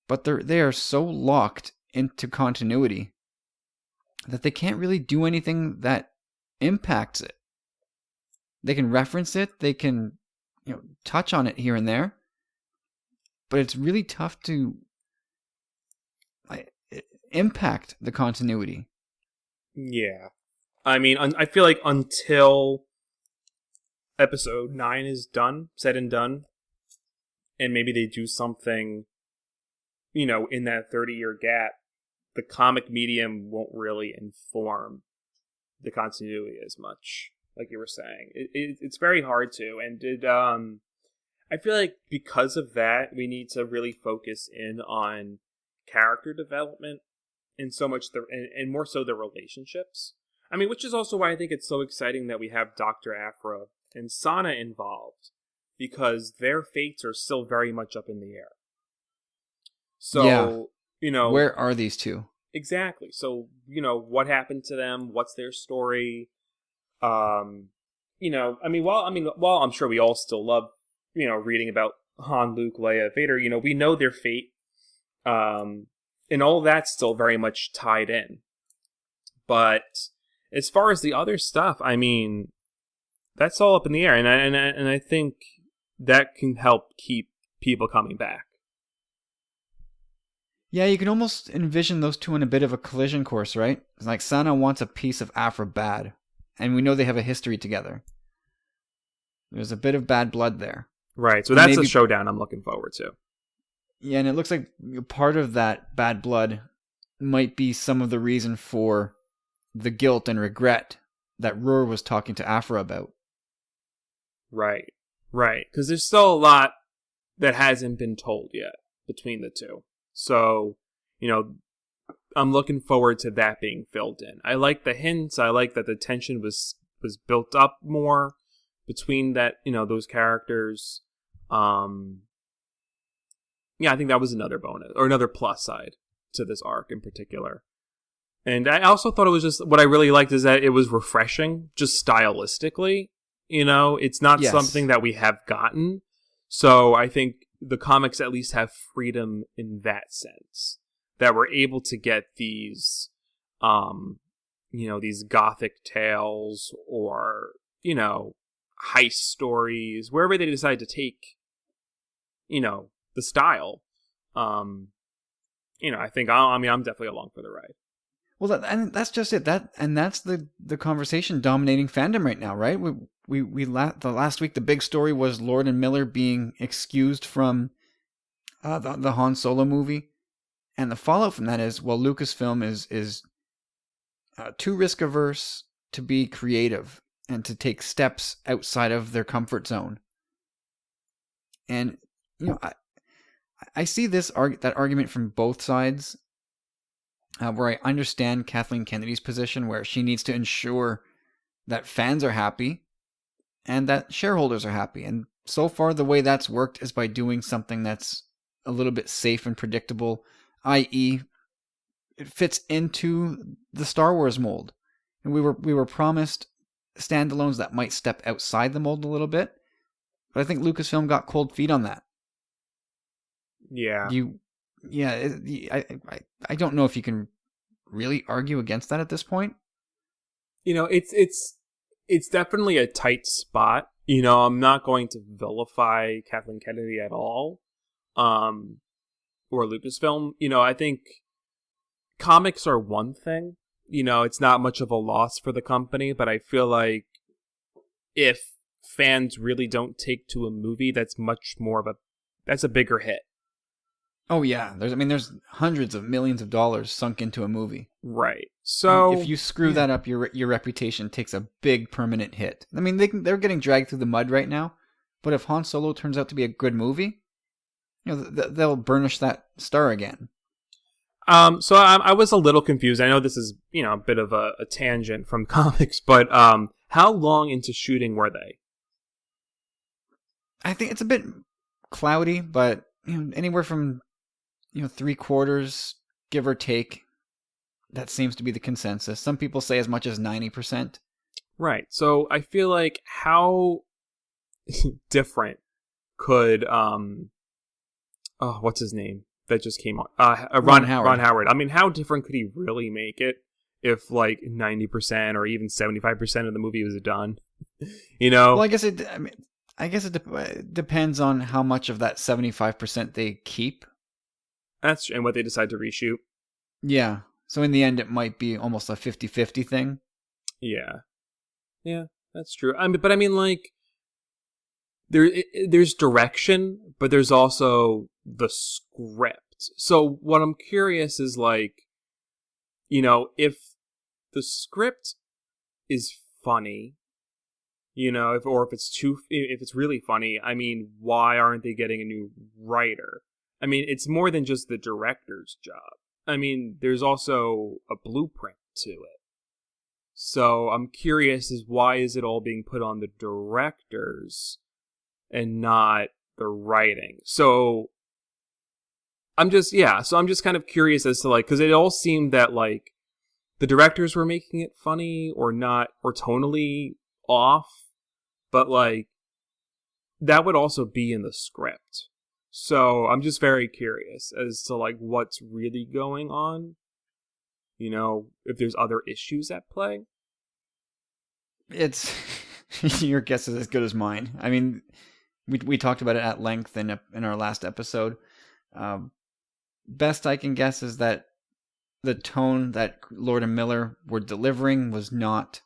but they are so locked into continuity that they can't really do anything that impacts it. They can reference it, they can touch on it here and there, but it's really tough to impact the continuity. Yeah. I mean, I feel like until episode 9 is said and done, and maybe they do something in that 30-year gap, the comic medium won't really inform the continuity as much, like you were saying. It's very hard to, and I feel like because of that, we need to really focus in on character development and so much and more so the relationships. I mean, which is also why I think it's so exciting that we have Dr. Aphra and Sana involved, because their fates are still very much up in the air. So, where are these two? Exactly. So, what happened to them? What's their story? While I'm sure we all still love, reading about Han, Luke, Leia, Vader, we know their fate. And all that's still very much tied in. But as far as the other stuff, I mean, that's all up in the air. And I think that can help keep people coming back. Yeah, you can almost envision those two in a bit of a collision course, right? It's like Sana wants a piece of Aphra bad, and we know they have a history together. There's a bit of bad blood there. Right, so that's a showdown I'm looking forward to. Yeah, and it looks like part of that bad blood might be some of the reason for the guilt and regret that Roar was talking to Aphra about. Right, because there's still a lot that hasn't been told yet between the two. So, I'm looking forward to that being filled in. I like the hints. I like that the tension was built up more between those characters. I think that was another bonus or another plus side to this arc in particular. And I also thought it was just, what I really liked is that it was refreshing, just stylistically. It's not something that we have gotten. So I think the comics at least have freedom in that sense, that we're able to get these, these gothic tales or, heist stories, wherever they decide to take, the style. I think I'm definitely along for the ride. Well, and that's just it. That's the conversation dominating fandom right now, right? The last week the big story was Lord and Miller being excused from the Han Solo movie, and the fallout from that is, well, Lucasfilm is too risk averse to be creative and to take steps outside of their comfort zone. And I see that argument from both sides. Where I understand Kathleen Kennedy's position, where she needs to ensure that fans are happy and that shareholders are happy. And so far, the way that's worked is by doing something that's a little bit safe and predictable, i.e., it fits into the Star Wars mold. And we were promised standalones that might step outside the mold a little bit, but I think Lucasfilm got cold feet on that. Yeah. I don't know if you can really argue against that at this point. It's definitely a tight spot. I'm not going to vilify Kathleen Kennedy at all, or Lucasfilm. I think comics are one thing. It's not much of a loss for the company, but I feel like if fans really don't take to a movie, that's a bigger hit. Oh yeah, there's hundreds of millions of dollars sunk into a movie. Right. So if you screw that up, your reputation takes a big permanent hit. I mean, they're getting dragged through the mud right now, but if Han Solo turns out to be a good movie, they'll burnish that star again. So I was a little confused. I know this is a bit of a tangent from comics, but how long into shooting were they? I think it's a bit cloudy, but anywhere from 3/4, give or take. That seems to be the consensus. Some people say as much as 90%. Right. So I feel like how different could what's his name that just came on? Ron Howard. Ron Howard. I mean, how different could he really make it if like 90% or even 75% of the movie was done? Well, I guess it depends on how much of that 75% they keep. And what they decide to reshoot. Yeah. So in the end, it might be almost a 50-50 thing. Yeah. Yeah, that's true. But I mean, like, there's direction, but there's also the script. script. So what I'm curious is like, if the script is funny, if it's really funny, I mean, why aren't they getting a new writer? I mean, it's more than just the director's job. I mean, there's also a blueprint to it. So I'm curious is why is it all being put on the directors and not the writing? So I'm just kind of curious as to like, because it all seemed that like the directors were making it funny or not, or tonally off, but like that would also be in the script. So I'm just very curious as to like what's really going on. If there's other issues at play. It's your guess is as good as mine. I mean, we talked about it at length in our last episode. Best I can guess is that the tone that Lord and Miller were delivering was not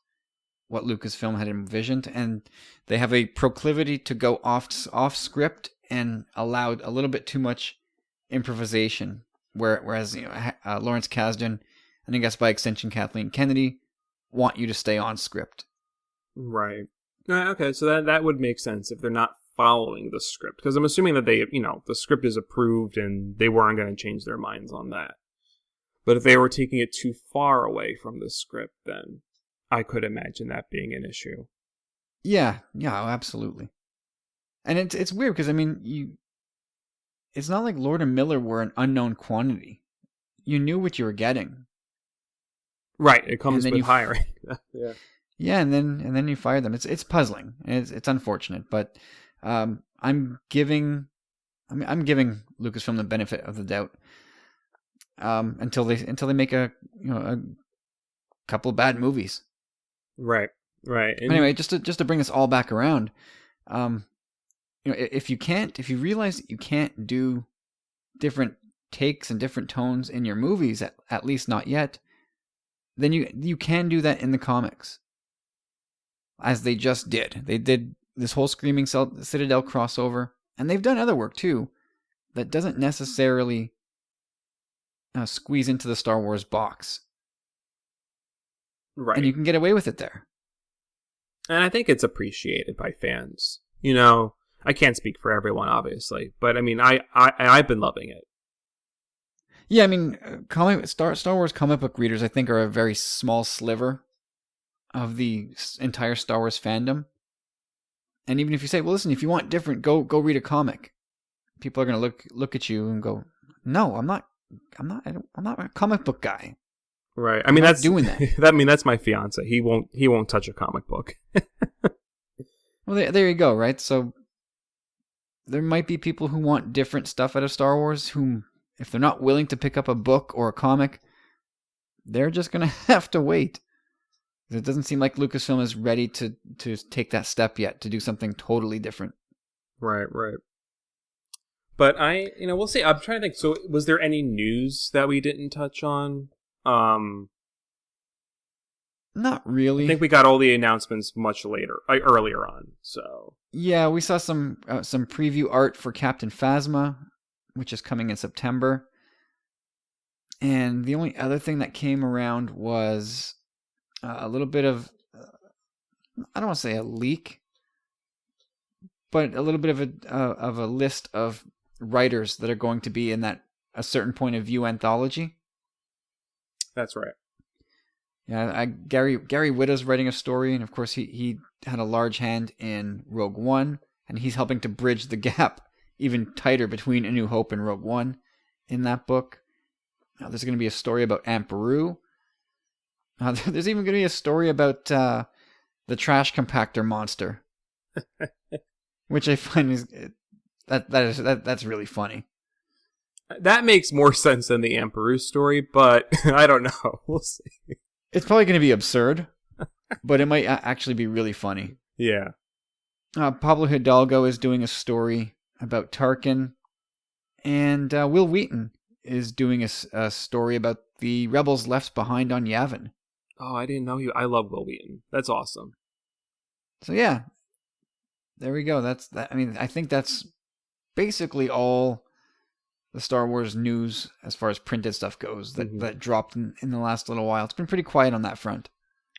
what Lucasfilm had envisioned, and they have a proclivity to go off script and allowed a little bit too much improvisation. Whereas Lawrence Kasdan, and I guess by extension Kathleen Kennedy, want you to stay on script. Right. Okay, so that would make sense if they're not following the script, because I'm assuming that they, the script is approved and they weren't going to change their minds on that. But if they were taking it too far away from the script, then I could imagine that being an issue. Yeah, absolutely. And it's weird because I mean, it's not like Lord and Miller were an unknown quantity. You knew what you were getting. Right, it comes with hiring. Yeah. Yeah, and then you fire them. It's puzzling. It's unfortunate, but I'm giving Lucasfilm the benefit of the doubt until they make a couple of bad movies. Right. And anyway, just to bring this all back around, if you realize that you can't do different takes and different tones in your movies, at least not yet, then you can do that in the comics. As they just did. They did this whole Screaming Citadel crossover, and they've done other work too that doesn't necessarily squeeze into the Star Wars box. Right. And you can get away with it there. And I think it's appreciated by fans. I can't speak for everyone, obviously, but I mean, I've been loving it. Yeah, I mean, Star Wars comic book readers, I think, are a very small sliver of the entire Star Wars fandom. And even if you say, well, listen, if you want different, go read a comic. People are going to look at you and go, no, I'm not a comic book guy. Right. I mean, that's doing that. That's my fiance. He won't touch a comic book. Well, there you go, right? So there might be people who want different stuff out of Star Wars whom, if they're not willing to pick up a book or a comic, they're just going to have to wait. It doesn't seem like Lucasfilm is ready to take that step yet, to do something totally different. Right. But we'll see. I'm trying to think. So was there any news that we didn't touch on? Not really. I think we got all the announcements much later, earlier on. So yeah, we saw some preview art for Captain Phasma, which is coming in September. And the only other thing that came around was a little bit of, I don't want to say a leak, but a little bit of a list of writers that are going to be in that A Certain Point of View anthology. That's right. Yeah, Gary Whitta's writing a story, and of course he had a large hand in Rogue One, and he's helping to bridge the gap even tighter between A New Hope and Rogue One in that book. Now, there's going to be a story about Aunt Beru. There's even going to be a story about the trash compactor monster, which I find is that's really funny. That makes more sense than the Aunt Beru story, but I don't know. We'll see. It's probably going to be absurd, but it might actually be really funny. Yeah. Pablo Hidalgo is doing a story about Tarkin, and Will Wheaton is doing a story about the rebels left behind on Yavin. Oh, I didn't know you. I love Will Wheaton. That's awesome. So yeah, there we go. That's that. I mean, I think that's basically all the Star Wars news as far as printed stuff goes that, Mhm. that dropped in the last little while. It's been pretty quiet on that front.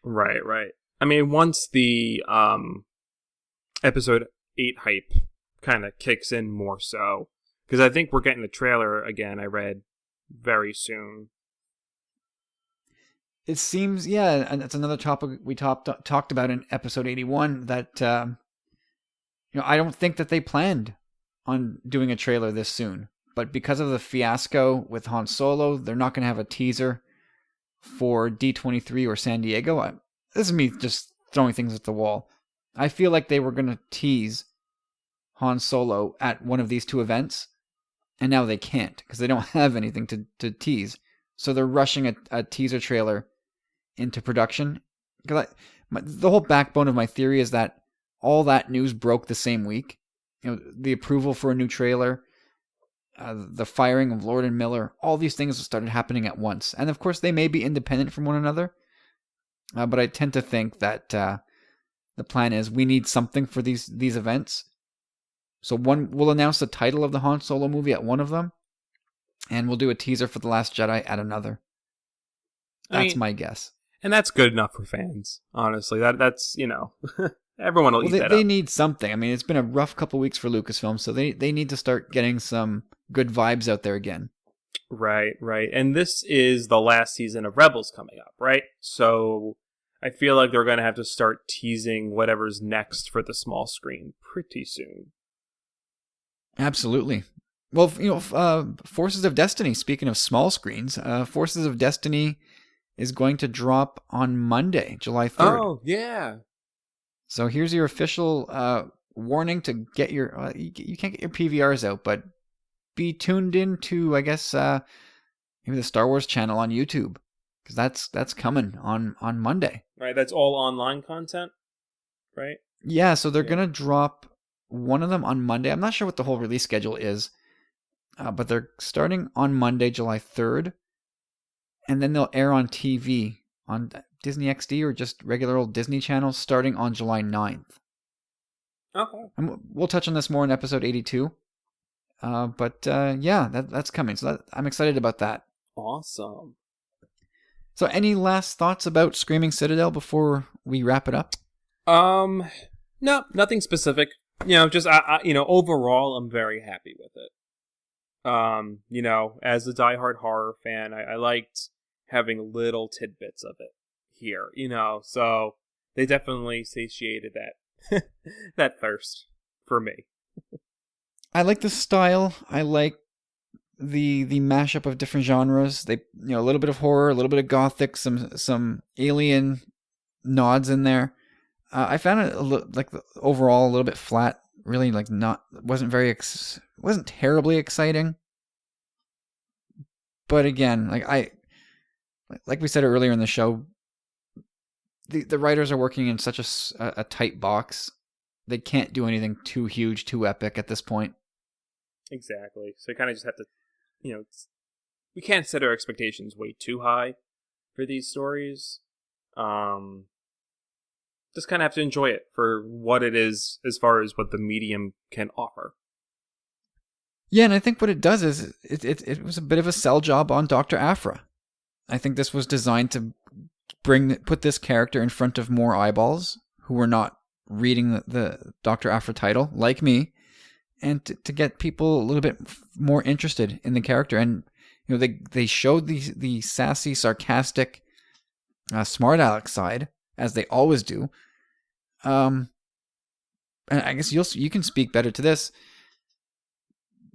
Right, right. I mean, once the episode 8 hype kind of kicks in more so, because I think we're getting the trailer again, I read, very soon. It seems, yeah, and it's another topic we talked about in episode 81 that, I don't think that they planned on doing a trailer this soon. But because of the fiasco with Han Solo, they're not going to have a teaser for D23 or San Diego. This is me just throwing things at the wall. I feel like they were going to tease Han Solo at one of these two events, and now they can't because they don't have anything to tease. So they're rushing a teaser trailer into production. The whole backbone of my theory is that all that news broke the same week. The approval for a new trailer, the firing of Lord and Miller, all these things started happening at once. And of course, they may be independent from one another, but I tend to think that the plan is we need something for these events. So we'll announce the title of the Han Solo movie at one of them, and we'll do a teaser for The Last Jedi at another. That's my guess. And that's good enough for fans, honestly. That's everyone will eat that They up. need something. I mean, it's been a rough couple weeks for Lucasfilm, so they need to start getting some good vibes out there again. Right, right. And this is the last season of Rebels coming up, right? So I feel like they're going to have to start teasing whatever's next for the small screen pretty soon. Absolutely. Well, Forces of Destiny, speaking of small screens, Forces of Destiny is going to drop on Monday, July 3rd. Oh, yeah. So here's your official warning to get your... you can't get your PVRs out, but be tuned in to, I guess, maybe the Star Wars channel on YouTube, because that's coming on Monday. Right, that's all online content, right? Yeah, so they're going to drop one of them on Monday. I'm not sure what the whole release schedule is, but they're starting on Monday, July 3rd, and then they'll air on TV on Disney XD or just regular old Disney channels starting on July 9th. Okay. And we'll touch on this more in episode 82. Yeah, that's coming. So I'm excited about that. Awesome. So any last thoughts about Screaming Citadel before we wrap it up? No, nothing specific. Just overall, I'm very happy with it. As a diehard horror fan, I liked having little tidbits of it here. So they definitely satiated that that thirst for me. I like the style. I like the mashup of different genres. They a little bit of horror, a little bit of gothic, some alien nods in there. I found it overall a little bit flat. Really, wasn't terribly exciting. But again, like we said earlier in the show, the writers are working in such a tight box. They can't do anything too huge, too epic at this point. Exactly. So you kind of just have to, we can't set our expectations way too high for these stories. Just kind of have to enjoy it for what it is as far as what the medium can offer. Yeah, and I think what it does is it was a bit of a sell job on Dr. Aphra. I think this was designed to put this character in front of more eyeballs who were not reading the Dr. Aphra title, like me, and to get people a little bit more interested in the character. And they showed the sassy, sarcastic, smart aleck side, as they always do. And I guess you can speak better to this.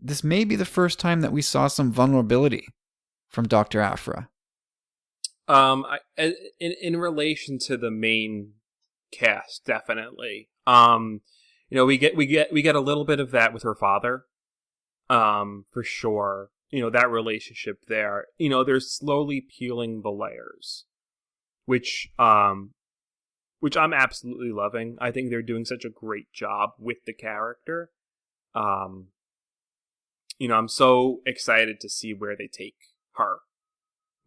This may be the first time that we saw some vulnerability from Dr. Aphra. In relation to the main cast, definitely. We get a little bit of that with her father. For sure. That relationship there. They're slowly peeling the layers, which I'm absolutely loving. I think they're doing such a great job with the character. I'm so excited to see where they take her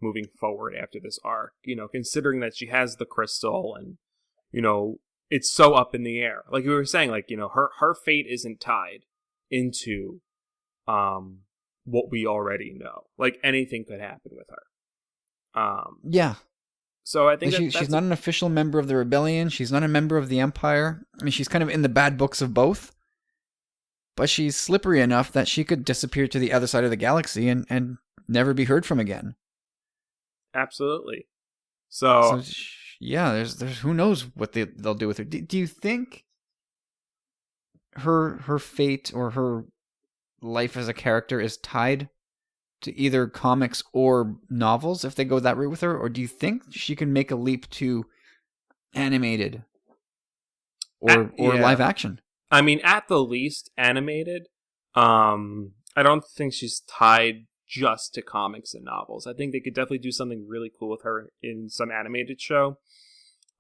moving forward after this arc. Considering that she has the crystal and, it's so up in the air. Like we were saying, her fate isn't tied into, what we already know. Like, anything could happen with her. Yeah. So I think she's not an official member of the rebellion. She's not a member of the Empire. I mean, she's kind of in the bad books of both. But she's slippery enough that she could disappear to the other side of the galaxy and never be heard from again. Absolutely. So yeah, there's who knows what they'll do with her. Do you think her fate or her life as a character is tied to either comics or novels if they go that route with her, or do you think she can make a leap to animated or live action? I mean, at the least, animated. I don't think she's tied just to comics and novels. I think they could definitely do something really cool with her in some animated show.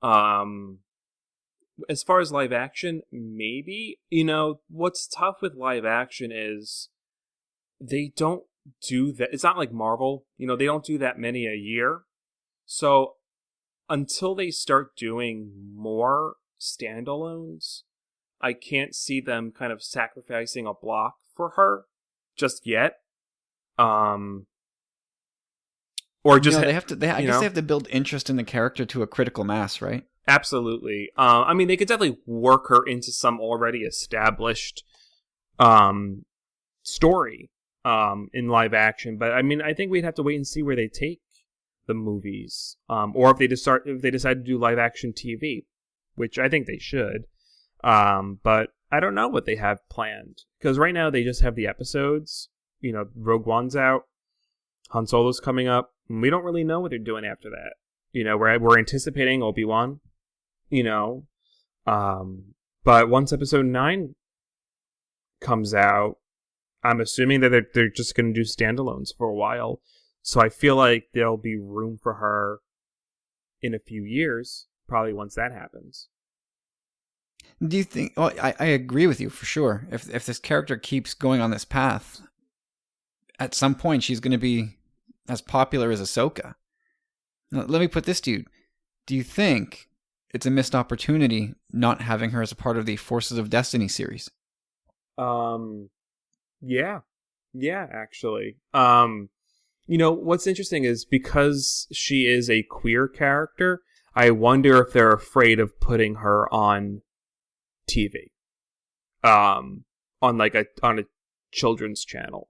As far as live action, maybe. What's tough with live action is they don't do that. It's not like Marvel. They don't do that many a year. So until they start doing more standalones, I can't see them kind of sacrificing a block for her just yet. Or just they have to. I guess they have to build interest in the character to a critical mass, right? Absolutely. I mean, they could definitely work her into some already established story in live action, but I mean, I think we'd have to wait and see where they take the movies, or if they decide to do live action TV, which I think they should. But I don't know what they have planned, because right now they just have the episodes. Rogue One's out, Han Solo's coming up, and we don't really know what they're doing after that. We're anticipating Obi-Wan, but once episode 9 comes out, I'm assuming that they're just going to do standalones for a while. So I feel like there'll be room for her in a few years, probably once that happens. Do you think? Well, I agree with you for sure. If this character keeps going on this path, at some point she's going to be as popular as Ahsoka. Now, let me put this to you: do you think it's a missed opportunity not having her as a part of the Forces of Destiny series? Yeah, actually. What's interesting is because she is a queer character, I wonder if they're afraid of putting her on TV, on a children's channel.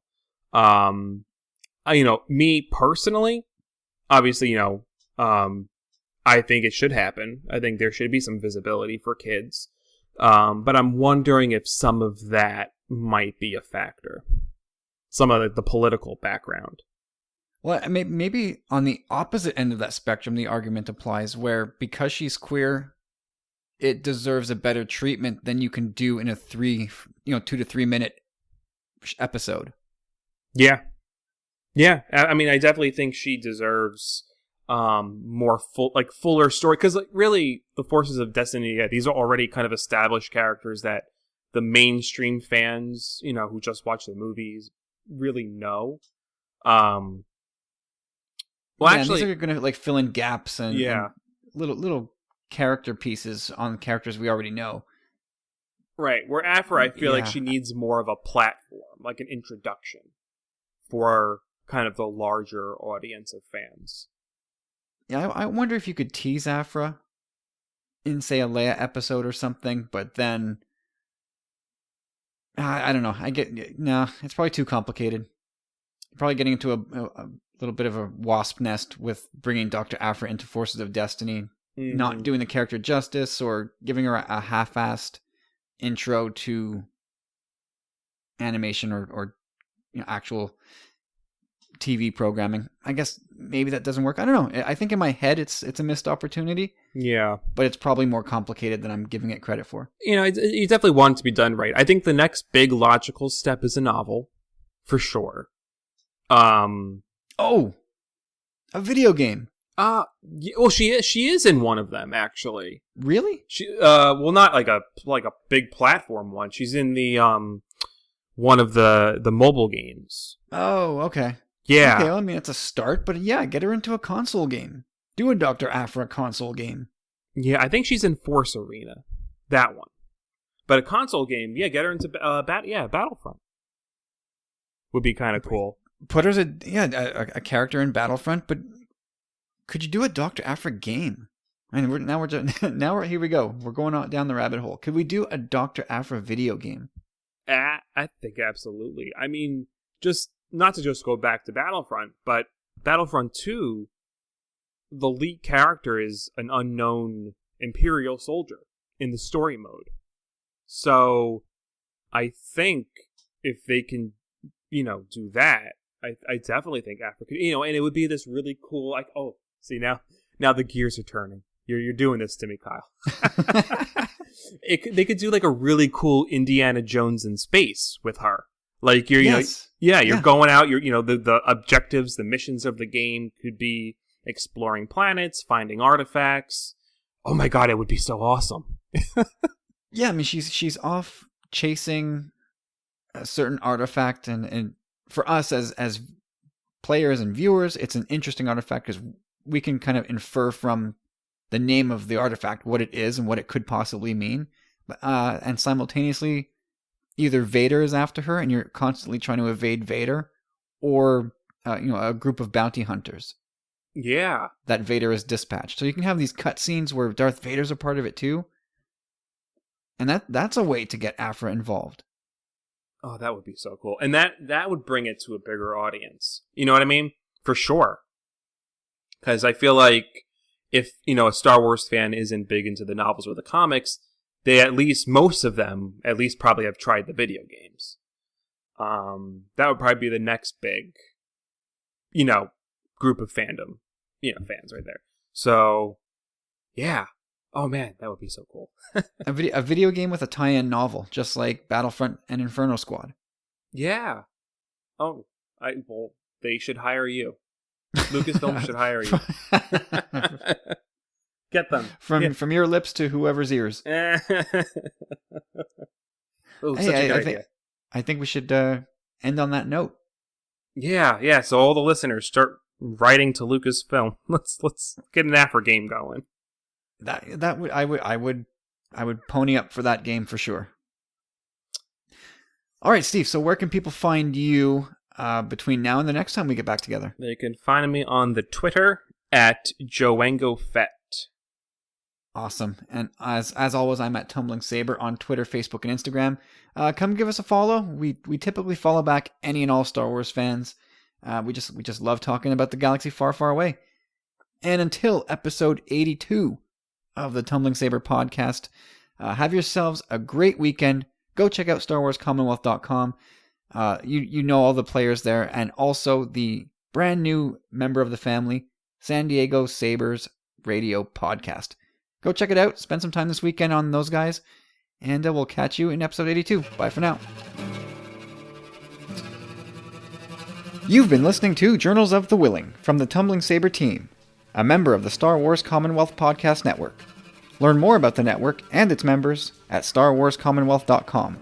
Me personally, obviously, I think it should happen. I think there should be some visibility for kids. But I'm wondering if some of that might be a factor. Some of the political background. Well, maybe on the opposite end of that spectrum, the argument applies where because she's queer, it deserves a better treatment than you can do in a 2 to 3 minute episode. Yeah. I mean, I definitely think she deserves more fuller story, because really the Forces of Destiny, these are already kind of established characters that the mainstream fans, who just watch the movies, really know. Actually, these are going to fill in gaps and little character pieces on characters we already know. Right. Where Aphra, I feel like she needs more of a platform, like an introduction for kind of the larger audience of fans. Yeah, I wonder if you could tease Aphra in, say, a Leia episode or something, but then I don't know. It's probably too complicated. You're probably getting into a little bit of a wasp nest with bringing Dr. Aphra into Forces of Destiny, not doing the character justice, or giving her a half-assed intro to animation or actual TV programming. I guess maybe that doesn't work. I don't know. I think in my head it's a missed opportunity. Yeah. But it's probably more complicated than I'm giving it credit for. You definitely want it to be done right. I think the next big logical step is a novel, for sure. Oh, a video game. Well, she is in one of them, actually. Really? She not like a big platform one. She's in the one of the mobile games. Oh, okay. Yeah. Okay, well, I mean, it's a start, but yeah, get her into a console game. Do a Dr. Aphra console game. Yeah, I think she's in Force Arena. That one. But a console game, get her into Battlefront. would be kind of cool. Put her as a character in Battlefront, but could you do a Dr. Aphra game? I mean, now here we go. We're going on down the rabbit hole. Could we do a Dr. Aphra video game? I think absolutely. I mean, just not to just go back to Battlefront, but Battlefront 2, the lead character is an unknown Imperial soldier in the story mode. So I think if they can, do that, I definitely think Aphra could, and it would be this really cool, like, oh, see, now the gears are turning. You're doing this to me, Kyle. They could do like a really cool Indiana Jones in space with her. Like you're going out. The objectives, the missions of the game could be exploring planets, finding artifacts. Oh my god, it would be so awesome. Yeah, I mean she's off chasing a certain artifact, and for us as players and viewers, it's an interesting artifact because we can kind of infer from the name of the artifact what it is and what it could possibly mean. And simultaneously, either Vader is after her and you're constantly trying to evade Vader, or a group of bounty hunters. Yeah, that Vader is dispatched. So you can have these cutscenes where Darth Vader's a part of it too, and that's a way to get Aphra involved. Oh, that would be so cool, and that would bring it to a bigger audience. You know what I mean? For sure. Because I feel like if a Star Wars fan isn't big into the novels or the comics, most of them probably have tried the video games. That would probably be the next big, group of fandom, fans right there. So, yeah. Oh man, that would be so cool. a video game with a tie-in novel, just like Battlefront and Inferno Squad. Yeah. Oh, they should hire you. Lucasfilm should hire you. Get them from your lips to whoever's ears. Ooh, such a good idea. I think we should end on that note. Yeah. So all the listeners start writing to Lucasfilm. Let's get an Aphra game going. I would pony up for that game for sure. All right, Steve. So where can people find you between now and the next time we get back together? They can find me on the Twitter at JoengoFett. Awesome. And as always, I'm at Tumbling Saber on Twitter, Facebook, and Instagram. Come give us a follow. We typically follow back any and all Star Wars fans. We just love talking about the galaxy far, far away. And until episode 82 of the Tumbling Saber podcast, have yourselves a great weekend. Go check out StarWarsCommonwealth.com. You know all the players there, and also the brand new member of the family, San Diego Sabres Radio Podcast. Go check it out. Spend some time this weekend on those guys, and we'll catch you in episode 82. Bye for now. You've been listening to Journals of the Whilling from the Tumbling Saber team, a member of the Star Wars Commonwealth Podcast Network. Learn more about the network and its members at StarWarsCommonwealth.com.